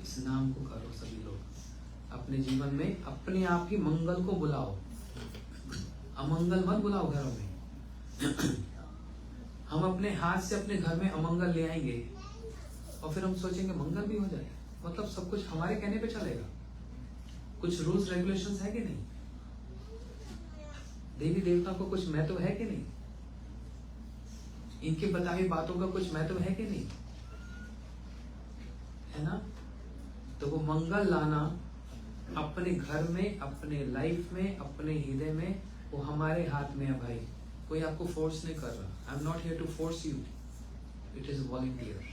इस नाम को करो सभी लोग अपने जीवन में, अपने आप ही मंगल को बुलाओ। अमंगल मत बुलाओ घरों में। हम अपने हाथ से अपने घर में अमंगल ले आएंगे और फिर हम सोचेंगे मंगल भी हो जाए, मतलब सब कुछ हमारे कहने पे चलेगा। कुछ रूल्स रेगुलेशंस है कि नहीं? देवी देवता को कुछ महत्व है कि नहीं? इनके बताई बातों का कुछ महत्व है कि नहीं? है ना? तो वो मंगल लाना अपने घर में, अपने लाइफ में, अपने हृदय में, वो हमारे हाथ में है भाई। कोई आपको फोर्स नहीं कर रहा। I am not here to force you, it is volunteer.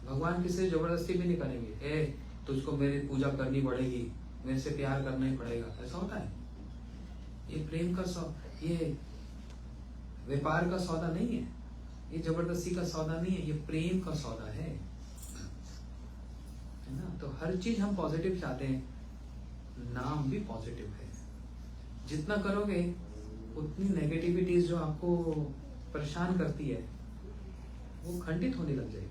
भगवान किसी से जबरदस्ती भी नहीं करेंगे। ए तुझको मेरी पूजा करनी पड़ेगी, मेरे से प्यार करना ही पड़ेगा, ऐसा होता है? ये प्रेम का ये व्यापार का सौदा नहीं है, ये जबरदस्ती का सौदा नहीं है, ये प्रेम का सौदा है ना? तो हर चीज हम पॉजिटिव चाहते हैं, नाम भी पॉजिटिव है। जितना करोगे उतनी नेगेटिविटीज जो आपको परेशान करती है वो खंडित होने लग जाएगी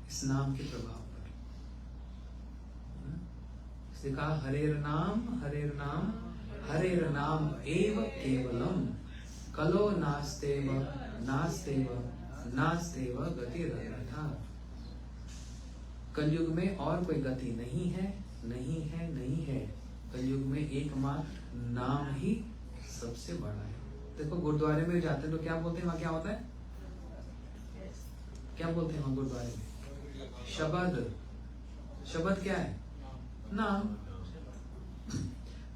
इस नाम के प्रभाव पर। इसलिए कहा हरेर नाम हरेर नाम एव केवलम कलो नास्तेव नास्तेव नास्तेव गतिरन्यथा। कलयुग में और कोई गति नहीं है, नहीं है, नहीं है। कलयुग में एकमात्र नाम ही सबसे बड़ा है। देखो गुरुद्वारे में जाते हैं तो क्या बोलते हैं वहां? क्या होता है? क्या बोलते हैं वहां गुरुद्वारे में? शब्द। शब्द क्या है? नाम।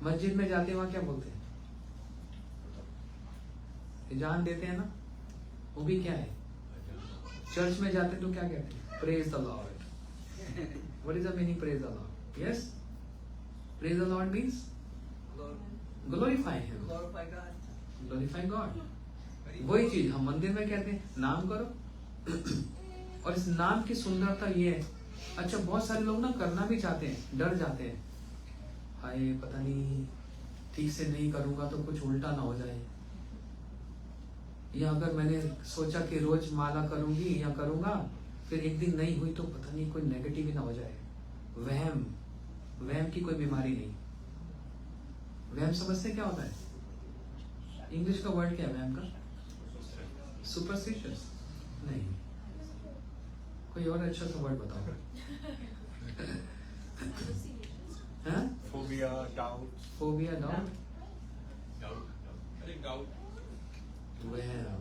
मस्जिद में जाते हैं वहां क्या बोलते हैं? जान देते हैं ना, वो भी क्या है? चर्च में जाते हैं तो क्या कहते हैं? Praise the Lord. What is the meaning praise the Lord? Yes? Praise the Lord means glorify Him. Glorify God. Glorify God. वही चीज हम मंदिर में कहते हैं, नाम करो। और इस नाम की सुंदरता ये है, अच्छा बहुत सारे लोग ना करना भी चाहते हैं, डर जाते हैं, हाय पता नहीं ठीक से नहीं करूंगा तो कुछ उल्टा ना हो जाए, या अगर मैंने सोचा कि रोज माला करूंगी या करूंगा फिर एक दिन नहीं हुई तो पता नहीं कोई नेगेटिव ही ना हो जाए। वहम, वहम की कोई बीमारी नहीं। वहम समझते क्या होता है? इंग्लिश का वर्ड क्या है वहम का? सुपरस्टिशियस नहीं, कोई और अच्छा सा वर्ड बताओ। Phobia, doubt. Phobia, doubt, doubt. वहम।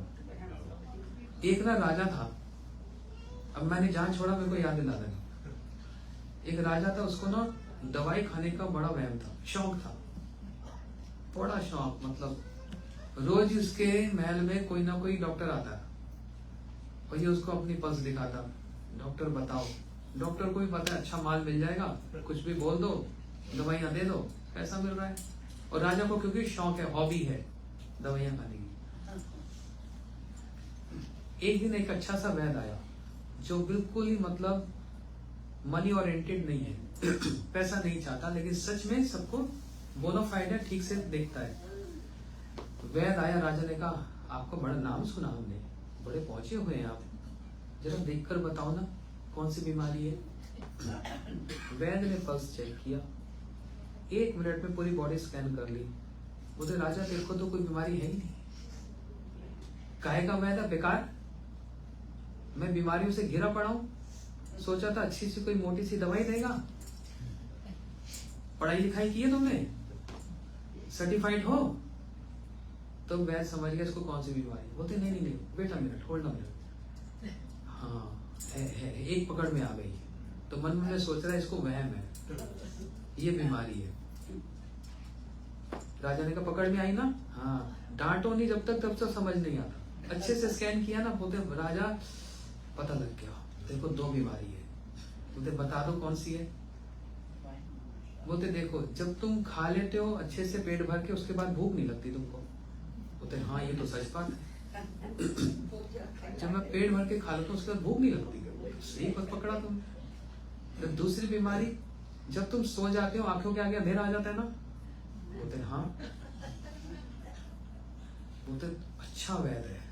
एक ना राजा था, अब मैंने जहां छोड़ा मेरे को याद दिला देना। एक राजा था, उसको ना दवाई खाने का बड़ा वहम था, शौक था, बड़ा शौक। मतलब रोज उसके महल में कोई ना कोई डॉक्टर आता है और ये उसको अपनी पल्स दिखाता, डॉक्टर बताओ। डॉक्टर को भी पता है अच्छा माल मिल जाएगा, कुछ भी बोल दो, दवाइयां दे दो, पैसा मिल रहा है। और राजा को क्योंकि शौक है, हॉबी है दवाइयां खाने की। एक दिन एक अच्छा सा वैद्य आया जो बिल्कुल ही मतलब मनी ओरिएंटेड नहीं है, पैसा नहीं चाहता, लेकिन सच में सबको बोनाफाइड है, ठीक से देखता है। वैद्य आया, राजा ने कहा आपका बड़ा नाम सुना हमने, बड़े पहुंचे हुए हैं आप, जरा देखकर बताओ ना कौन सी बीमारी है। वैद्य ने पल्स चेक किया, 1 मिनट में पूरी बॉडी स्कैन कर ली। बोले राजा देखो तो कोई बीमारी है ही नहीं। काहे का वैद्य बेकार, मैं बीमारियों से घिरा पड़ा हूं, सोचा था अच्छी सी कोई मोटी सी दवाई देगा। पढ़ाई लिखाई की है तुमने, सर्टिफाइड हो? तो वैद्य समझ गया इसको कौन सी बीमारी। बोलते नहीं नहीं नहीं बेटा मिनट, होल्ड अ मिनट, हाँ है, एक पकड़ में आ गई। तो मन में सोच रहा है इसको वहम है, ये बीमारी है। राजा ने कहा पकड़ में आई ना? हाँ। डांटो नहीं जब तक समझ नहीं आता। अच्छे से स्कैन किया ना, बोलते राजा पता लग गया, देखो 2 बीमारी है। बोलते बता दो कौन सी है। बोलते देखो जब तुम खा लेते हो अच्छे से पेट भर के, उसके बाद भूख नहीं लगती तुमको। बोलते हाँ ये तो सच बात है, जब मैं पेट भर के खा लेता हूँ उसके बाद भूख नहीं लगती। सही बात पकड़ा तुम। तो दूसरी बीमारी, जब तुम सो जाते हो आंखों के आगे अंधेरा आ जाता है ना। बोलते हाँ। बोलते अच्छा वैद्य है,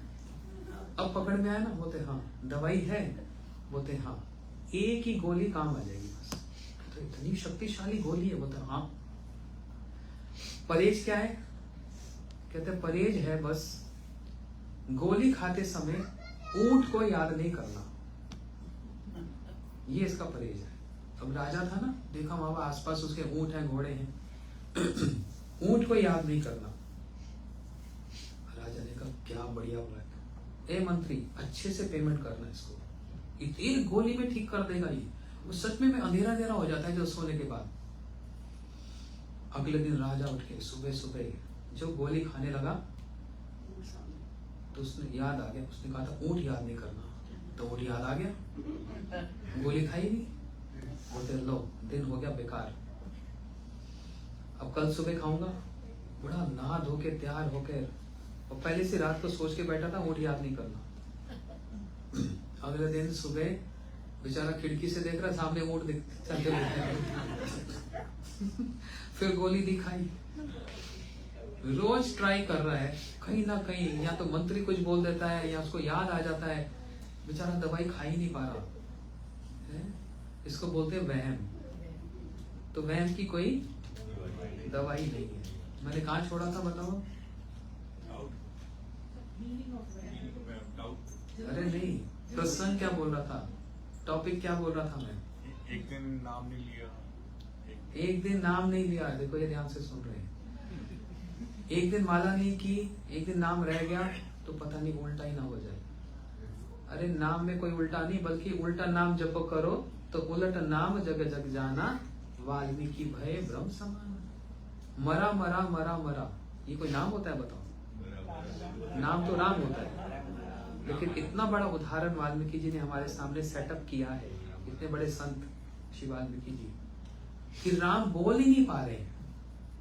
अब पकड़ में आया ना। बोलते हाँ। दवाई है? बोलते हाँ। एक ही गोली काम आ जाएगी बस। तो इतनी शक्तिशाली गोली है? बोलते हाँ। परहेज क्या है? कहते हैं परहेज है बस गोली खाते समय ऊंट को याद नहीं करना, ये इसका परहेज है। अब राजा था ना, देखा वहां आसपास उसके ऊंट हैं, घोड़े हैं, ऊंट को याद नहीं करना। राजा ने कहा क्या बढ़िया हुआ है, ए मंत्री अच्छे से पेमेंट करना इसको, एक गोली में ठीक कर देगा ये। वो सच में अंधेरा अंधेरा हो जाता है जो सोने के बाद। अगले दिन राजा उठ के सुबह सुबह जो गोली खाने लगा तो उसने याद आ गया, उसने कहा था ऊंट याद नहीं करना, तो ऊंट याद आ गया, गोली खाई नहीं। बोलते लो दिन हो गया बेकार, अब कल सुबह खाऊंगा। बड़ा नहा धो के तैयार होकर, और पहले से रात को सोच के बैठा था ऊंट याद नहीं करना। अगले दिन सुबह बेचारा खिड़की से देख रहा, सामने ऊंट चलते हुए फिर गोली दिखाई। रोज ट्राई कर रहा है, कहीं ना कहीं या तो मंत्री कुछ बोल देता है या उसको याद आ जाता है, बेचारा दवाई खा ही नहीं पा रहा है। इसको बोलते हैं वहम। तो वहम की कोई दवाई नहीं है। मैंने कहाँ छोड़ा था बताओ? अरे नहीं, प्रसंग क्या बोल रहा था, टॉपिक क्या बोल रहा था मैं? एक दिन नाम नहीं लिया, एक दिन नाम नहीं लिया। देखो ये ध्यान से सुन रहे हैं। एक दिन माला नहीं की, एक दिन नाम रह गया, तो पता नहीं उल्टा ही ना हो जाए। अरे नाम में कोई उल्टा नहीं, बल्कि उल्टा नाम जप करो तो उलट नाम जग जग जाना, वाल्मीकि भय ब्रह्म समान। मरा मरा मरा मरा, ये कोई नाम होता है बताओ? नाम तो राम होता है। लेकिन इतना बड़ा उदाहरण वाल्मीकि जी ने हमारे सामने सेटअप किया है, इतने बड़े संत श्री वाल्मीकि जी, कि राम बोल ही नहीं पा रहे।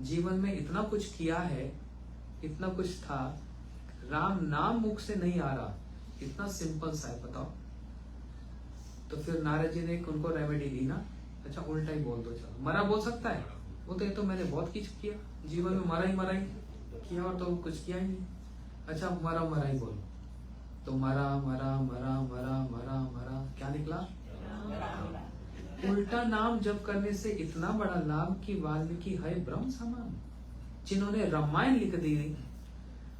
जीवन में इतना कुछ किया है, इतना कुछ था, राम नाम मुख से नहीं आ रहा। इतना सिंपल सा है, बताओ। तो फिर नारद जी ने उनको रेमेडी दी ना, अच्छा उल्टा ही बोल दो, चलो। मरा बोल सकता है वो, तो ये तो मैंने बहुत कुछ किया जीवन में, मरा ही किया और तो कुछ किया ही नहीं। अच्छा मरा मरा ही बोलो, तो मरा मरा मरा मरा मरा मरा, क्या निकला? उल्टा नाम जप करने से इतना बड़ा लाभ कि वाल्मीकि है ब्रह्म समान। जिन्होंने रामायण लिख दी,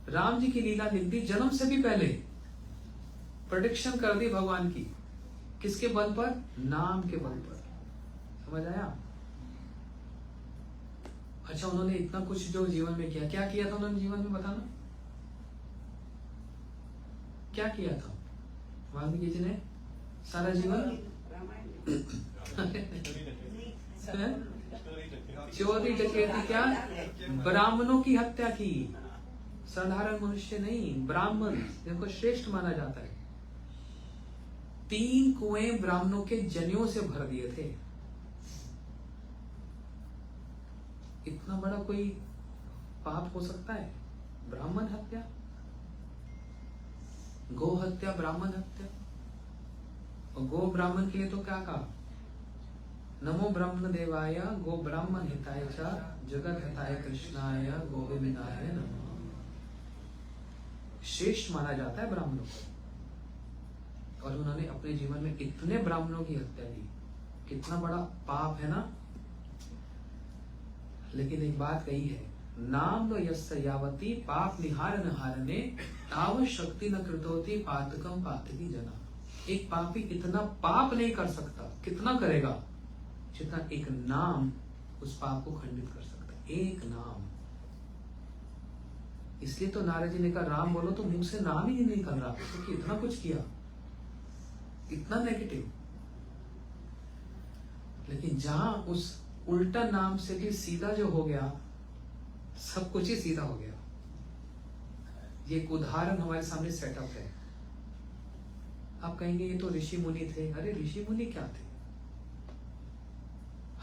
राम जी की लीला लिख दी, जन्म से भी पहले प्रेडिक्शन कर दी भगवान की, किसके बल पर? नाम के बल पर। समझ आया? अच्छा उन्होंने इतना कुछ जो जीवन में किया, क्या किया था उन्होंने जीवन में, बताना क्या किया था वाल्मीकि जी ने? सारा जीवन चोरी डकैती, क्या ब्राह्मणों की हत्या की। साधारण मनुष्य नहीं, ब्राह्मण जिनको श्रेष्ठ माना जाता है। 3 कुएं ब्राह्मणों के जनेऊ से भर दिए थे। इतना बड़ा कोई पाप हो सकता है? ब्राह्मण हत्या, गो हत्या, ब्राह्मण हत्या। और गो ब्राह्मण के लिए तो क्या कहा? नमो ब्रह्म देवाय गो ब्राह्मण हिताय च जगत हिताय कृष्णाय गोविंदाय नमः। श्रेष्ठ माना जाता है ब्राह्मणों को, और उन्होंने अपने जीवन में इतने ब्राह्मणों की हत्या की। कितना बड़ा पाप है ना। लेकिन एक बात कही है, नाम लो यस्य यावती पाप निहार नहारने ताव शक्ति न कृतोति पातकम पातकी जना। एक पापी इतना पाप नहीं कर सकता, कितना करेगा? जितना एक नाम उस पाप को खंडित कर सकता है। एक नाम। इसलिए तो नारद जी ने कहा राम बोलो तो मुंह से नाम ही नहीं निकल रहा, क्योंकि तो इतना कुछ किया, इतना नेगेटिव। लेकिन जहां उस उल्टा नाम से भी सीधा जो हो गया, सब कुछ ही सीधा हो गया। ये एक उदाहरण हमारे सामने सेटअप है। आप कहेंगे ये तो ऋषि मुनि थे। अरे ऋषि मुनि क्या थे?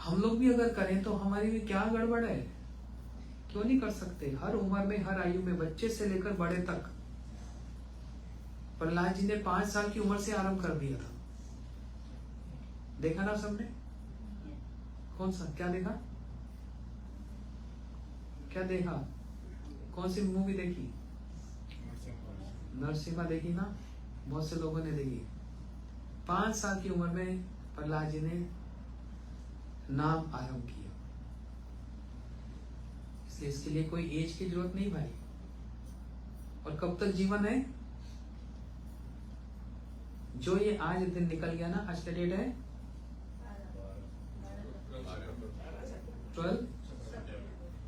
हम लोग भी अगर करें तो हमारी भी क्या गड़बड़ है? क्यों नहीं कर सकते? हर उम्र में, हर आयु में, बच्चे से लेकर बड़े तक। प्रहलाद जी ने 5 साल की उम्र से आरंभ कर दिया था। देखा ना सबने? कौन सा? क्या देखा? क्या देखा? कौन सी मूवी देखी? नरसिम्हा देखी ना? बहुत से लोगों ने देखी। 5 साल की उम्र में प्रहलाद जी ने नाम आरंभ किया। इसलिए इसके लिए कोई एज की जरूरत नहीं भाई। और कब तक जीवन है? जो ये आज दिन निकल गया ना, आज का डेट है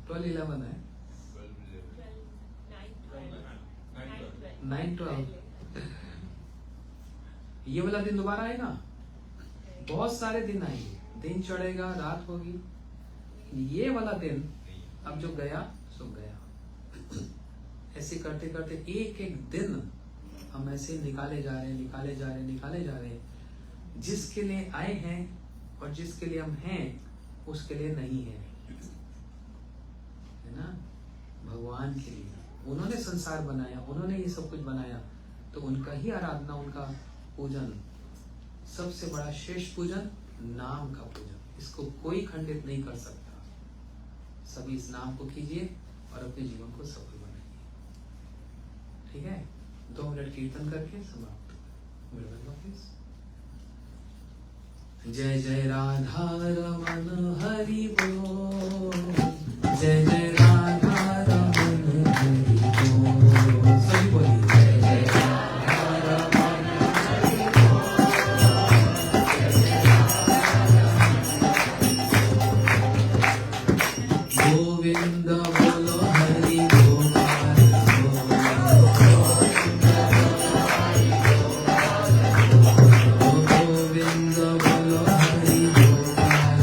12/11 है, 9/12। ये वाला दिन दोबारा आएगा? बहुत सारे दिन आएंगे, दिन चढ़ेगा, रात होगी। ये वाला दिन अब जो गया सो गया। ऐसे करते करते एक एक दिन हम ऐसे निकाले जा रहे हैं। जिसके लिए आए हैं और जिसके लिए हम हैं उसके लिए नहीं है ना? भगवान के लिए। उन्होंने संसार बनाया, उन्होंने ये सब कुछ बनाया, तो उनका ही आराधना, उनका पूजन, सबसे बड़ा श्रेष्ठ पूजन नाम का पूजन। इसको कोई खंडित नहीं कर सकता। सभी इस नाम को कीजिए और अपने जीवन को सफल बनाइए। ठीक है? 2 मिनट कीर्तन करके समाप्त। जय जय राधा रमन हरि बोल, जय जय राधा रमन हरि बोल। सभी बोलिए जय जय राधा रमन हरि बोल। गोविंद बोलो हरि गोपाल गोविंद बोलो हरि गोपाल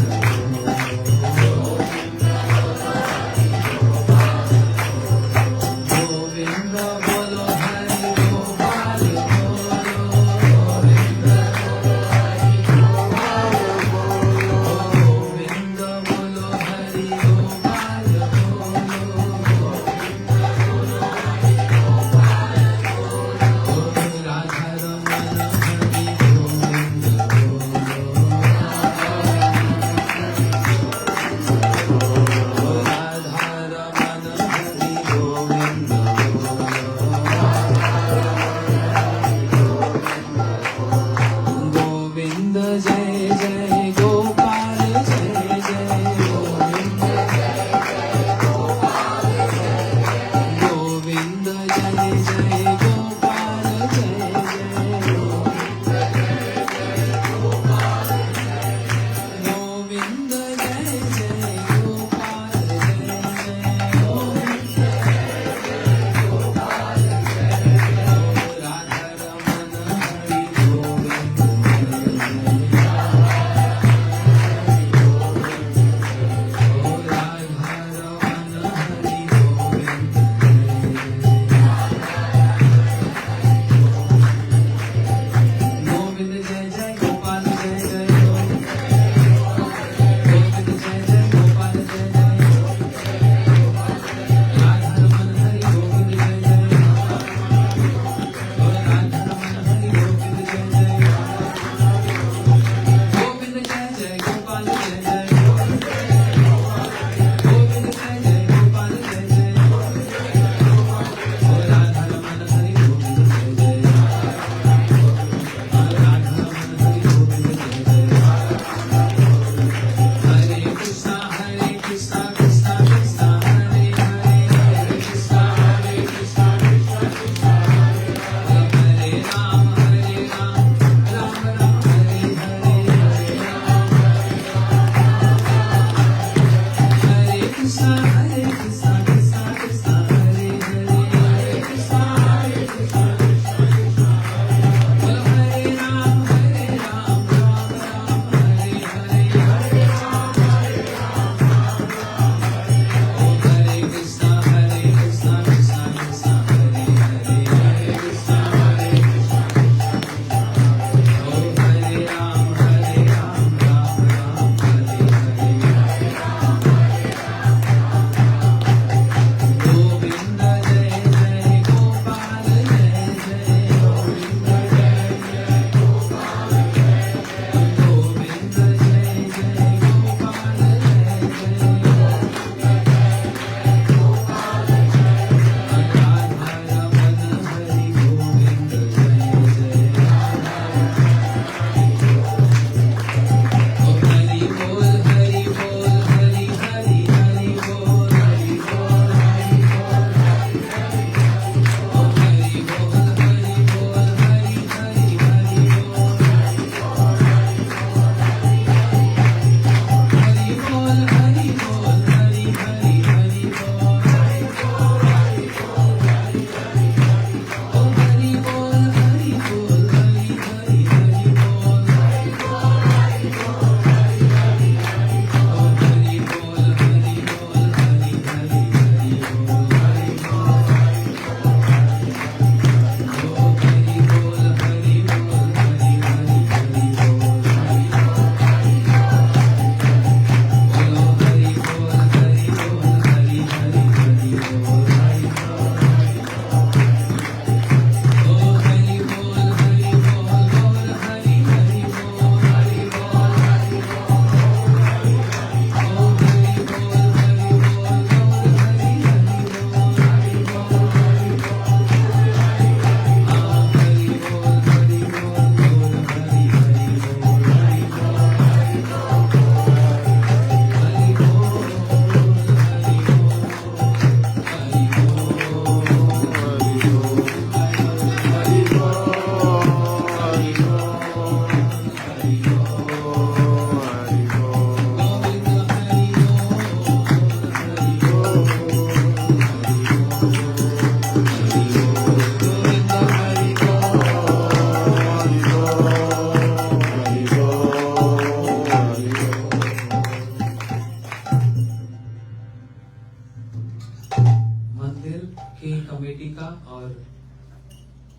और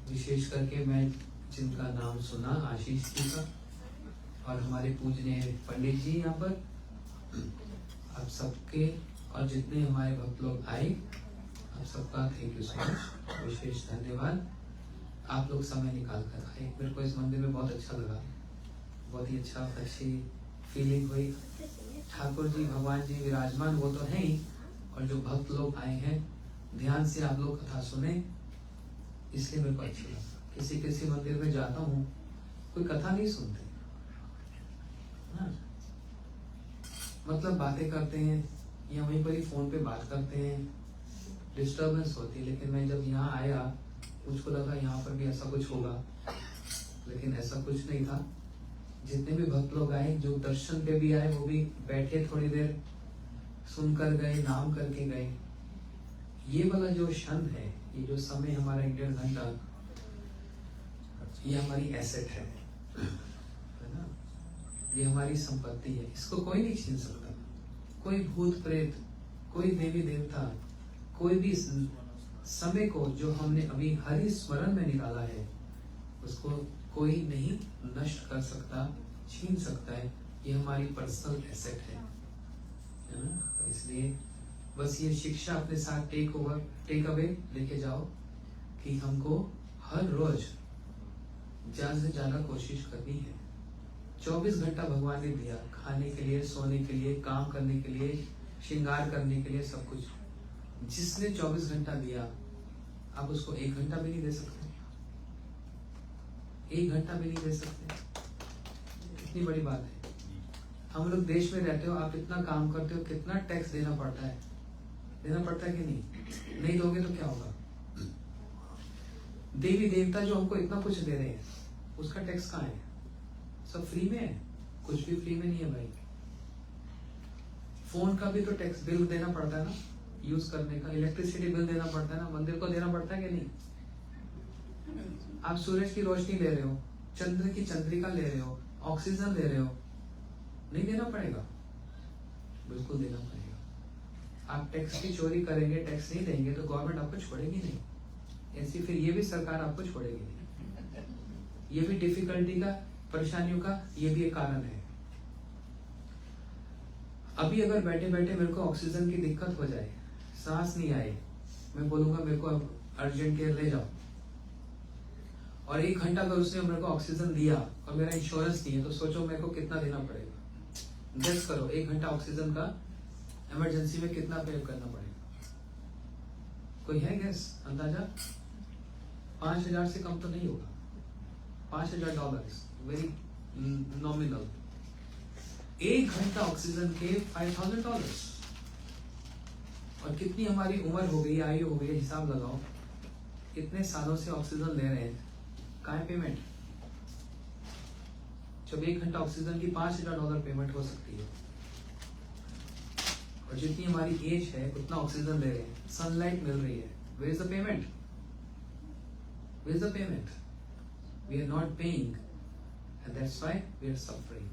विशेष करके मैं जिनका नाम सुना, आशीष जी का और हमारे पूजनीय पंडित जी यहाँ पर, आप सबके और जितने हमारे भक्त लोग आए, आप सबका थैंक यू सो मच, विशेष धन्यवाद। आप लोग समय निकाल कर आए, मेरे को इस मंदिर में बहुत अच्छा लगा, बहुत ही अच्छी फीलिंग हुई। ठाकुर जी भगवान जी विराजमान वो तो हैं ही, और जो भक्त लोग आए हैं ध्यान से आप लोग कथा सुने, इसलिए मेरे को अच्छा लगा। किसी किसी मंदिर में जाता हूँ, कोई कथा नहीं सुनते, हाँ? मतलब बातें करते हैं या वहीं पर ही फोन पे बात करते हैं, डिस्टर्बेंस होती है। लेकिन मैं जब यहाँ आया, मुझको लगा यहाँ पर भी ऐसा कुछ होगा, लेकिन ऐसा कुछ नहीं था। जितने भी भक्त लोग आए, जो दर्शन पे भी आए, वो भी बैठे थोड़ी देर सुनकर गए, नाम करके गए। ये वाला जो क्षण है, ये जो समय हमारा 1.5 घंटा, ये हमारी एसेट है ना? ये हमारी संपत्ति है, इसको कोई नहीं छीन सकता। कोई भूत प्रेत, कोई देवी देवता, कोई भी समय को जो हमने अभी हरि स्मरण में निकाला है, उसको कोई नहीं नष्ट कर सकता, छीन सकता है। ये हमारी पर्सनल एसेट है ना? तो इसलिए बस ये शिक्षा अपने साथ टेक अवे लेके जाओ कि हमको हर रोज ज्यादा से ज्यादा कोशिश करनी है। 24 घंटा भगवान ने दिया, खाने के लिए, सोने के लिए, काम करने के लिए, श्रृंगार करने के लिए, सब कुछ। जिसने 24 घंटा दिया, आप उसको 1 घंटा भी नहीं दे सकते, 1 घंटा भी नहीं दे सकते। कितनी बड़ी बात है। हम लोग देश में रहते हो, आप इतना काम करते हो, कितना टैक्स देना पड़ता है, देना पड़ता है कि नहीं? नहीं दोगे तो क्या होगा? देवी देवता जो हमको इतना कुछ दे रहे हैं, उसका टैक्स कहाँ है? सब फ्री में है, कुछ भी फ्री में नहीं है भाई। फोन का भी तो टैक्स बिल देना पड़ता है ना, यूज करने का। इलेक्ट्रिसिटी बिल देना पड़ता है ना, मंदिर को देना पड़ता है कि नहीं? आप सूरज की रोशनी ले रहे हो, चंद्र की चंद्रिका ले रहे हो, ऑक्सीजन ले रहे हो, नहीं देना पड़ेगा? बिल्कुल देना पड़ेगा। आप टैक्स की चोरी करेंगे, टैक्स नहीं देंगे, तो गवर्नमेंट आपको छोड़ेगी नहीं। ऐसी फिर ये भी सरकार आपको छोड़ेगी नहीं। ये भी डिफिकल्टी का, परेशानियों का ये भी एक कारण है। अभी अगर बैठे बैठे मेरे को ऑक्सीजन की दिक्कत हो जाए, सांस नहीं आए, मैं बोलूंगा मेरे को अब अर्जेंट केयर ले जाओ, और 1 घंटा अगर उसने मेरे को ऑक्सीजन दिया और मेरा इंश्योरेंस नहीं है, तो सोचो मेरे को कितना देना पड़ेगा। गेस करो, 1 घंटा ऑक्सीजन का इमरजेंसी में कितना पे करना पड़ेगा? कोई है गेस, अंदाजा? 5,000 से कम तो नहीं होगा। $5,000, वेरी नॉमिनल। 1 घंटा ऑक्सीजन के $5,000। और कितनी हमारी उम्र हो गई, आयु हो गई, हिसाब लगाओ। इतने सालों से ऑक्सीजन ले रहे हैं, कहाँ है पेमेंट? जब 1 घंटा ऑक्सीजन की $5,000 पेमेंट हो सकती है, और जितनी हमारी एज है उतना ऑक्सीजन ले रहे हैं, सनलाइट मिल रही है, where is the payment? Where is the payment? We are not paying, and that's why we are suffering.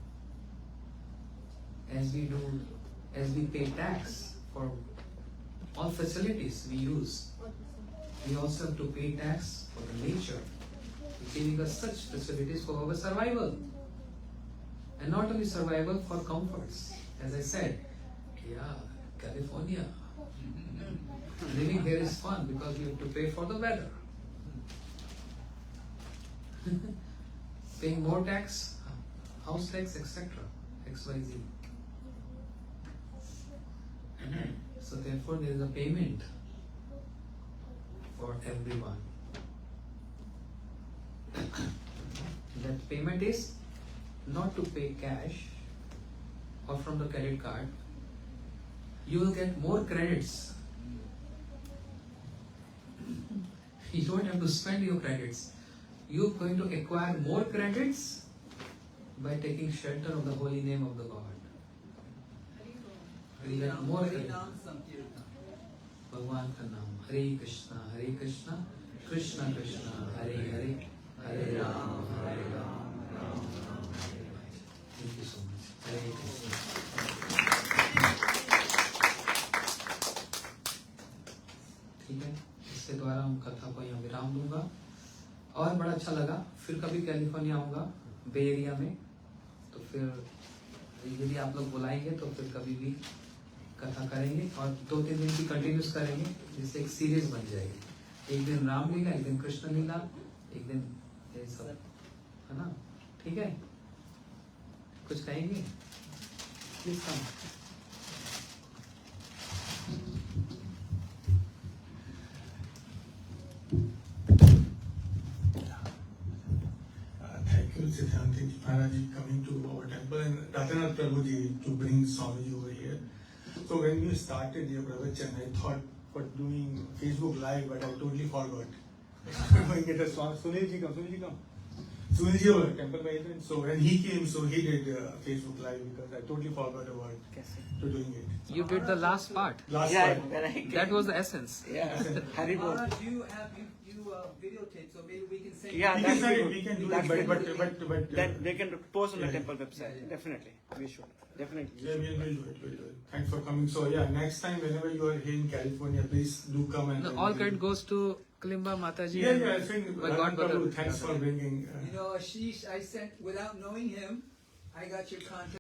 As we pay tax for all facilities we use, we also have to pay tax for the nature, giving us such facilities for our survival, and not only survival, for comforts. As I said, yeah, California, living here is fun because we have to pay for the weather. Paying more tax, house tax, etc., XYZ. So therefore there is a payment for everyone. That payment is not to pay cash or from the credit card. You will get more credits. You don't have to spend your credits. You're going to acquire more credits by taking shelter of the holy name of the Lord. More भगवान का नाम, Hare Krishna Krishna Krishna Hare Hare, Hare Ram Ram Ram Hare Hare. Thank you so much. Hare Krishna. ठीक है, इसके द्वारा हम कथा को यहाँ अच्छा लगा। फिर कभी कैलिफोर्निया आऊंगा, बे एरिया में, तो फिर यदि आप लोग बुलाएंगे तो फिर कभी भी कथा करेंगे और 2-3 दिन की कंटिन्यूस करेंगे, जिससे एक सीरीज बन जाएगी। एक दिन रामलीला, एक दिन कृष्ण लीला, एक दिन ये सब, है ना? ठीक है, कुछ कहेंगे? Please come. Thank you, Siddhanti Maharaj ji, coming to our temple, and Ratanath Prabhu ji to bring Swamiji over here. So when you started your pravachan, I thought for doing Facebook Live, but I totally forgot. Doing it as Sunil ji come. Sunil ji over temple management. So when he came, so he did Facebook Live because I totally forgot about to doing it. You did the last part. Last Yeah, part. when I came. That was the essence. Yeah, Haribol. Maharaj, you videotape, so maybe we can say. Yeah, We that's can send it, good. we can do That's it, good. but Then they can post on the yeah. temple website. Definitely, we should. Definitely. Yeah, we'll do it. Thanks for coming. So yeah, next time whenever you are here in California, please do come and. No, all credit goes to Kalimba Mataji. Yeah, I think My God, Prabhu, brother. thanks for bringing. You know, Ashish, I sent, without knowing him, I got your contact.